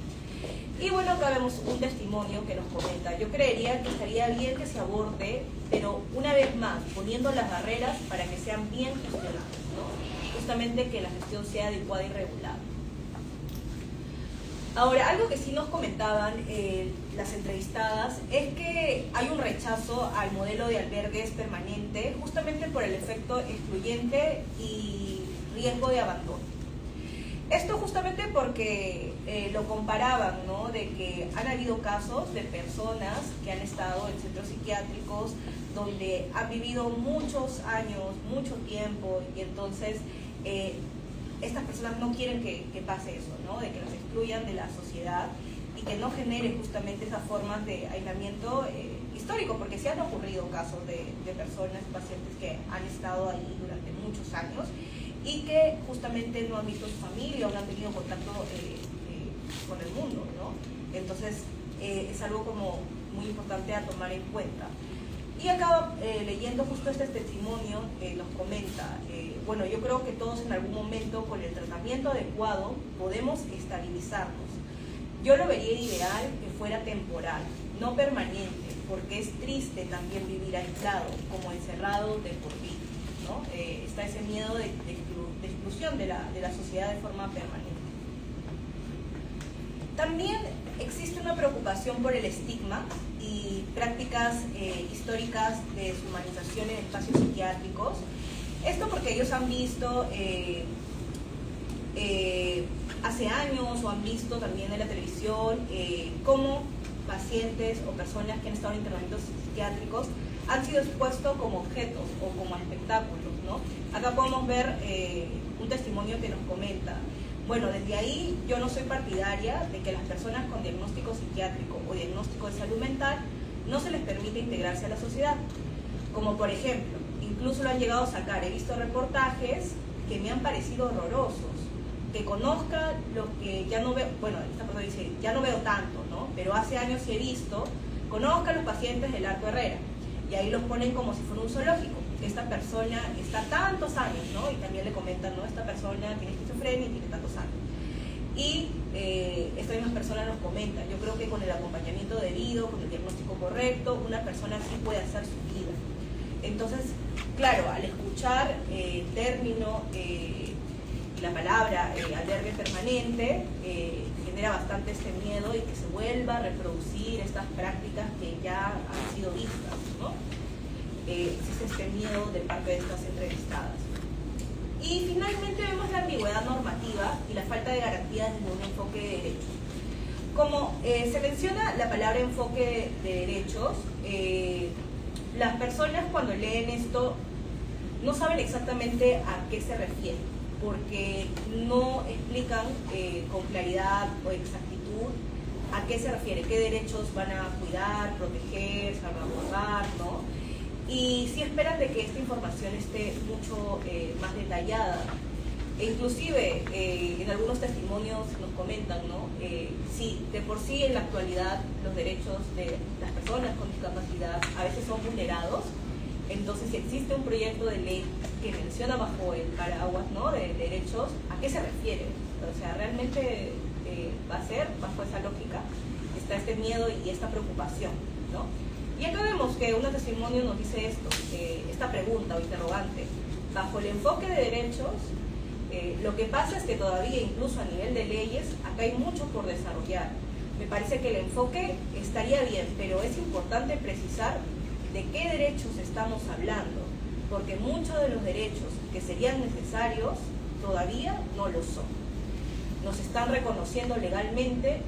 Y bueno, acá vemos un testimonio que nos comenta: yo creería que estaría bien que se aborde, pero una vez más, poniendo las barreras para que sean bien gestionadas, ¿no? Justamente que la gestión sea adecuada y regulada. Ahora, algo que sí nos comentaban las entrevistadas es que hay un rechazo al modelo de albergues permanente, justamente por el efecto excluyente y riesgo de abandono. Esto justamente porque lo comparaban, ¿no? De que han habido casos de personas que han estado en centros psiquiátricos donde han vivido muchos años, mucho tiempo, y entonces estas personas no quieren que pase eso, ¿no? De que los excluyan de la sociedad y que no genere justamente esas formas de aislamiento histórico, porque sí han ocurrido casos de personas, pacientes que han estado ahí durante muchos años y que justamente no han visto a su familia o no han tenido contacto con el mundo, ¿no? Entonces es algo como muy importante a tomar en cuenta. Y acá leyendo justo este testimonio nos comenta, bueno, yo creo que todos en algún momento con el tratamiento adecuado podemos estabilizarnos. Yo lo vería ideal que fuera temporal, no permanente, porque es triste también vivir aislado, como encerrado de por vida, ¿no? ¿no? Está ese miedo de exclusión de la sociedad de forma permanente. También existe una preocupación por el estigma y prácticas históricas de deshumanización en espacios psiquiátricos. Esto porque ellos han visto hace años o han visto también en la televisión cómo pacientes o personas que han estado en internamientos psiquiátricos han sido expuestos como objetos o como espectáculos, ¿no? Acá podemos ver un testimonio que nos comenta. Bueno, desde ahí yo no soy partidaria de que las personas con diagnóstico psiquiátrico o diagnóstico de salud mental no se les permite integrarse a la sociedad. Como por ejemplo, incluso lo han llegado a sacar, he visto reportajes que me han parecido horrorosos, que conozca lo que ya no veo, bueno, esta persona dice, ya no veo tanto, ¿no? Pero hace años sí he visto, conozca a los pacientes del Arco Herrera, y ahí los ponen como si fuera un zoológico. Esta persona está tantos años, ¿no? Y también le comentan, ¿no? Esta persona tiene esquizofrenia y tiene tantos años. Y esta misma persona nos comenta, yo creo que con el acompañamiento debido, con el diagnóstico correcto, una persona sí puede hacer su vida. Entonces, claro, al escuchar el término, la palabra albergue permanente, genera bastante este miedo y que se vuelva a reproducir estas prácticas que ya han sido vistas, ¿no? Existe este miedo de parte de estas entrevistadas. Y finalmente vemos la ambigüedad normativa y la falta de garantías desde un enfoque de derechos. Como se menciona la palabra enfoque de derechos, las personas cuando leen esto no saben exactamente a qué se refiere, porque no explican con claridad o exactitud a qué se refiere, qué derechos van a cuidar, proteger, salvaguardar, ¿no? Y sí esperan de que esta información esté mucho más detallada. E inclusive en algunos testimonios nos comentan, ¿no? Si de por sí en la actualidad los derechos de las personas con discapacidad a veces son vulnerados, entonces si existe un proyecto de ley que menciona bajo el paraguas, ¿no? de derechos, ¿a qué se refiere? O sea, realmente va a ser bajo esa lógica, está este miedo y esta preocupación, ¿no? Y acá vemos que un testimonio nos dice esto, esta pregunta o interrogante. Bajo el enfoque de derechos, lo que pasa es que todavía, incluso a nivel de leyes, acá hay mucho por desarrollar. Me parece que el enfoque estaría bien, pero es importante precisar de qué derechos estamos hablando, porque muchos de los derechos que serían necesarios todavía no lo son. No se están reconociendo legalmente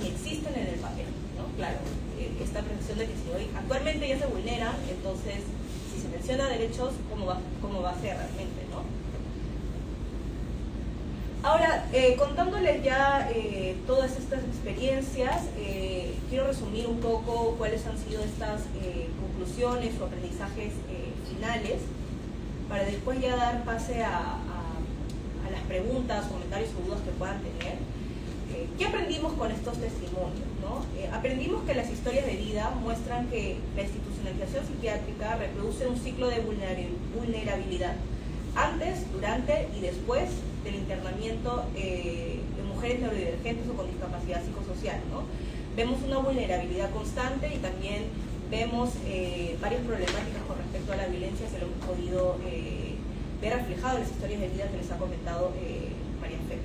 ni existen en el papel, ¿no? Claro, esta pretensión de que si hoy actualmente ya se vulneran, entonces si se menciona derechos, ¿cómo va a ser realmente, no? Ahora, contándoles ya todas estas experiencias, quiero resumir un poco cuáles han sido estas conclusiones o aprendizajes finales, para después ya dar pase a las preguntas, comentarios o dudas que puedan tener. ¿Qué aprendimos con estos testimonios, ¿no? Aprendimos que las historias de vida muestran que la institucionalización psiquiátrica reproduce un ciclo de vulnerabilidad antes, durante y después del internamiento de mujeres neurodivergentes o con discapacidad psicosocial, ¿no? Vemos una vulnerabilidad constante y también vemos varias problemáticas con respecto a la violencia, se lo hemos podido ver reflejado en las historias de vida que les ha comentado María Fe.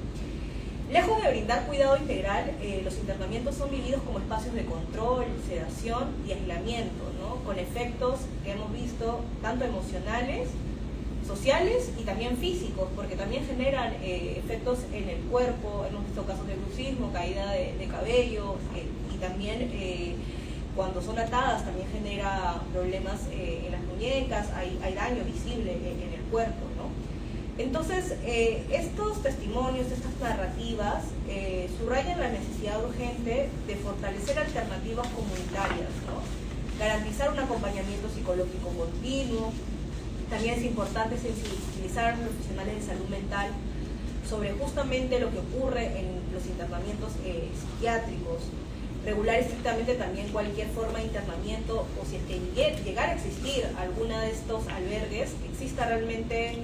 Lejos de brindar cuidado integral, los internamientos son vividos como espacios de control, sedación y aislamiento, ¿no? Con efectos que hemos visto tanto emocionales, sociales y también físicos, porque también generan efectos en el cuerpo. Hemos visto casos de bruxismo, caída de cabello, y también cuando son atadas también genera problemas en las muñecas, hay daño visible en el cuerpo, ¿no? Entonces, estos testimonios, estas narrativas, subrayan la necesidad urgente de fortalecer alternativas comunitarias, ¿no? Garantizar un acompañamiento psicológico continuo. También es importante sensibilizar a los profesionales de salud mental sobre justamente lo que ocurre en los internamientos psiquiátricos, regular estrictamente también cualquier forma de internamiento, o si es que llegara a existir alguna de estos albergues, exista realmente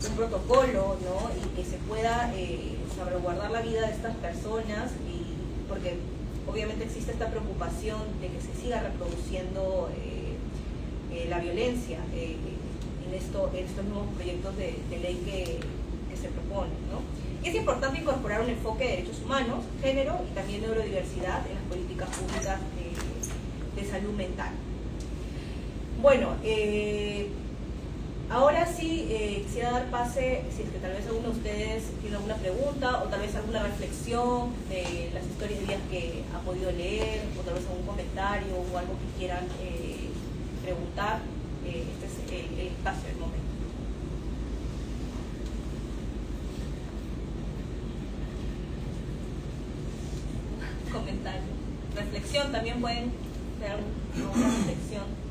un protocolo, ¿no? Y que se pueda salvaguardar la vida de estas personas, porque obviamente existe esta preocupación de que se siga reproduciendo la violencia en estos nuevos proyectos de ley que se proponen, ¿no? Es importante incorporar un enfoque de derechos humanos, género y también neurodiversidad en las políticas públicas de salud mental. Bueno, ahora sí quisiera dar pase, si es que tal vez alguno de ustedes tiene alguna pregunta o tal vez alguna reflexión de las historias de vidas que ha podido leer o tal vez algún comentario o algo que quieran preguntar. Este es el espacio, el momento. Comentario. Reflexión, también pueden dar una reflexión.